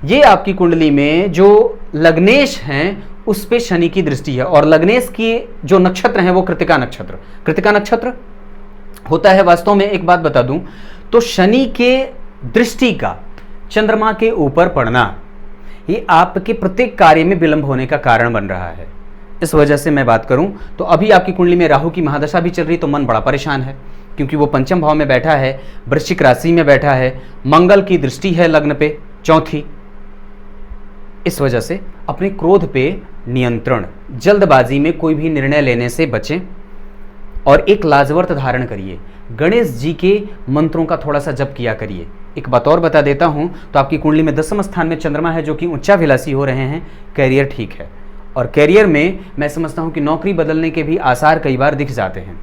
ये आपकी कुंडली में जो लग्नेश हैं उस पे शनि की दृष्टि है, और लग्नेश की जो नक्षत्र है वो कृतिका नक्षत्र। कृतिका नक्षत्र होता है वास्तव में, एक बात बता दूं तो शनि के दृष्टि का चंद्रमा के ऊपर पड़ना ये आपके प्रत्येक कार्य में विलंब होने का कारण बन रहा है। इस वजह से मैं बात करूं तो अभी आपकी कुंडली में राहु की महादशा भी चल रही, तो मन बड़ा परेशान है क्योंकि वो पंचम भाव में बैठा है, वृश्चिक राशि में बैठा है, मंगल की दृष्टि है लग्न पे चौथी। इस वजह से अपने क्रोध पे नियंत्रण, जल्दबाजी में कोई भी निर्णय लेने से बचें और एक लाजवर्त धारण करिए। गणेश जी के मंत्रों का थोड़ा सा जप किया करिए। एक बात और बता देता हूं तो आपकी कुंडली में 10वें स्थान में चंद्रमा है जो कि उच्चाभिलाषी हो रहे हैं, कैरियर ठीक है। और कैरियर में मैं समझता हूं कि नौकरी बदलने के भी आसार कई बार दिख जाते हैं।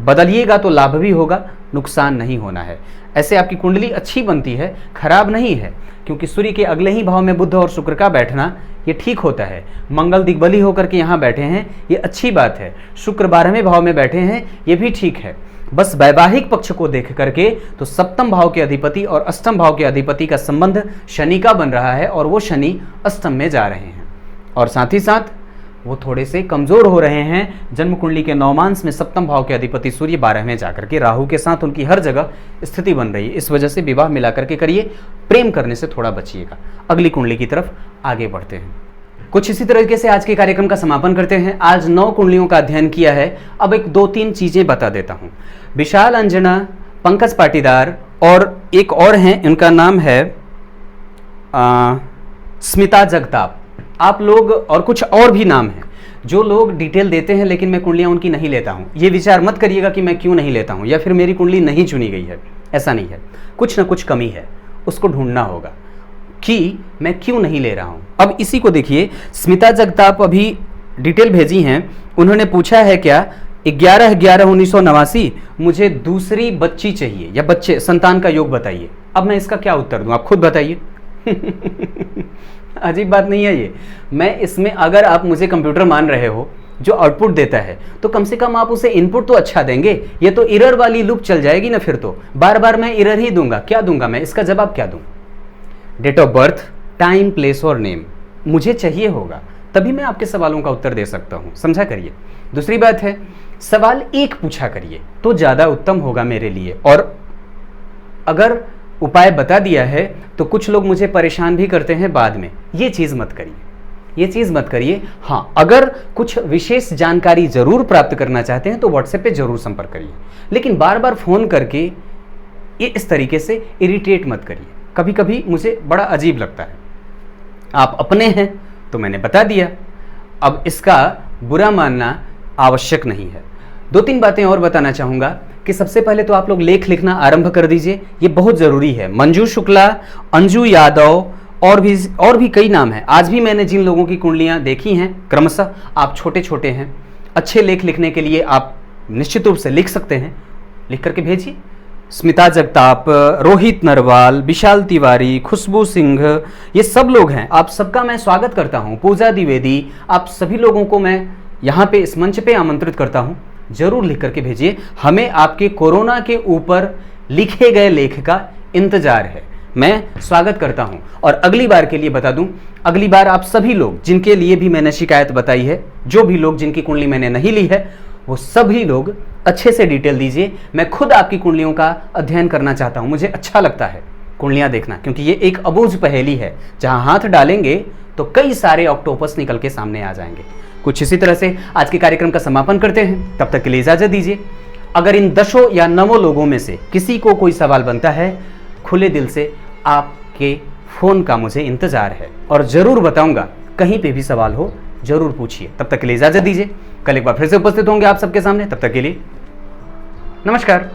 बदलिएगा तो लाभ भी होगा, नुकसान नहीं होना है। ऐसे आपकी कुंडली अच्छी बनती है, खराब नहीं है, क्योंकि सूर्य के अगले ही भाव में बुध और शुक्र का बैठना ये ठीक होता है। मंगल दिग्बली होकर के यहाँ बैठे हैं, ये अच्छी बात है। शुक्र 12वें भाव में बैठे हैं, ये भी ठीक है। बस वैवाहिक पक्ष को देख करके तो सप्तम भाव के अधिपति और अष्टम भाव के अधिपति का संबंध शनि का बन रहा है, और वो शनि अष्टम में जा रहे हैं, और साथ ही साथ वो थोड़े से कमजोर हो रहे हैं। जन्म कुंडली के नवमांश में सप्तम भाव के अधिपति सूर्य 12 में जाकर के राहु के साथ उनकी हर जगह स्थिति बन रही है। इस वजह से विवाह मिला करके करिए, प्रेम करने से थोड़ा बचिएगा। अगली कुंडली की तरफ आगे बढ़ते हैं। कुछ इसी तरीके से आज के कार्यक्रम का समापन करते हैं। आज 9 कुंडलियों का अध्ययन किया है। अब एक 2-3 चीजें बता देता हूं। विशाल अंजना, पंकज पाटीदार और एक और हैं, इनका नाम है स्मिता जगताप। आप लोग, और कुछ और भी नाम हैं जो लोग डिटेल देते हैं लेकिन मैं कुंडलियां उनकी नहीं लेता हूं। ये विचार मत करिएगा कि मैं क्यों नहीं लेता हूं या फिर मेरी कुंडली नहीं चुनी गई है, ऐसा नहीं है। कुछ ना कुछ कमी है, उसको ढूंढना होगा कि मैं क्यों नहीं ले रहा हूं। अब इसी को देखिए, स्मिता जगताप अभी डिटेल भेजी हैं। उन्होंने पूछा है क्या 11/11/1989 मुझे दूसरी बच्ची चाहिए या बच्चे, संतान का योग बताइए। अब मैं इसका क्या उत्तर दूं, आप खुद बताइए। अजीब बात नहीं है ये। मैं इसमें, अगर आप मुझे कंप्यूटर मान रहे हो जो आउटपुट देता है तो कम से कम आप उसे इनपुट तो अच्छा देंगे। ये तो एरर वाली लूप चल जाएगी ना, फिर तो बार बार मैं एरर ही दूंगा। क्या दूंगा मैं, इसका जवाब क्या दूं? Date of birth, time, place और नेम मुझे चाहिए होगा, तभी मैं आपके सवालों का उत्तर दे सकता हूं, समझा करिए। दूसरी बात है, सवाल एक पूछा करिए तो ज्यादा उत्तम होगा मेरे लिए। और अगर उपाय बता दिया है तो कुछ लोग मुझे परेशान भी करते हैं बाद में, ये चीज मत करिए, ये चीज मत करिए। हाँ, अगर कुछ विशेष जानकारी जरूर प्राप्त करना चाहते हैं तो व्हाट्सएप पे जरूर संपर्क करिए, लेकिन बार बार फोन करके ये इस तरीके से इरिटेट मत करिए। कभी कभी मुझे बड़ा अजीब लगता है। आप अपने हैं तो मैंने बता दिया, अब इसका बुरा मानना आवश्यक नहीं है। 2-3 बातें और बताना चाहूंगा कि सबसे पहले तो आप लोग लेख लिखना आरंभ कर दीजिए, ये बहुत जरूरी है। मंजू शुक्ला, अंजू यादव और भी कई नाम हैं। आज भी मैंने जिन लोगों की कुंडलियां देखी हैं क्रमशः, आप छोटे छोटे हैं, अच्छे लेख लिखने के लिए आप निश्चित रूप से लिख सकते हैं, लिख करके भेजिए। स्मिता जगताप, रोहित नरवाल, विशाल तिवारी, खुशबू सिंह, ये सब लोग हैं। आप सबका मैं स्वागत करता हूं। पूजा द्विवेदी, आप सभी लोगों को मैं यहाँ पे इस मंच पे आमंत्रित करता हूं, जरूर लिख करके भेजिए। हमें आपके कोरोना के ऊपर लिखे गए लेख का इंतजार है। मैं स्वागत करता हूं। और अगली बार के लिए बता दूं, अगली बार आप सभी लोग जिनके लिए भी मैंने शिकायत बताई है, जो भी लोग जिनकी कुंडली मैंने नहीं ली है, वो सभी लोग अच्छे से डिटेल दीजिए। मैं खुद आपकी कुंडलियों का अध्ययन करना चाहता हूं। मुझे अच्छा लगता है कुंडलियां देखना, क्योंकि ये एक अबूझ पहेली है। जहां हाथ डालेंगे तो कई सारे ऑक्टोपस निकल के सामने आ जाएंगे। कुछ इसी तरह से आज के कार्यक्रम का समापन करते हैं। तब तक के लिए इजाजत दीजिए। अगर इन 10 या 9 लोगों में से किसी को कोई सवाल बनता है, खुले दिल से आपके फोन का मुझे इंतजार है और जरूर बताऊंगा। कहीं पे भी सवाल हो जरूर पूछिए। तब तक के लिए इजाजत दीजिए। कल एक बार फिर से उपस्थित होंगे आप सबके सामने। तब तक के लिए नमस्कार।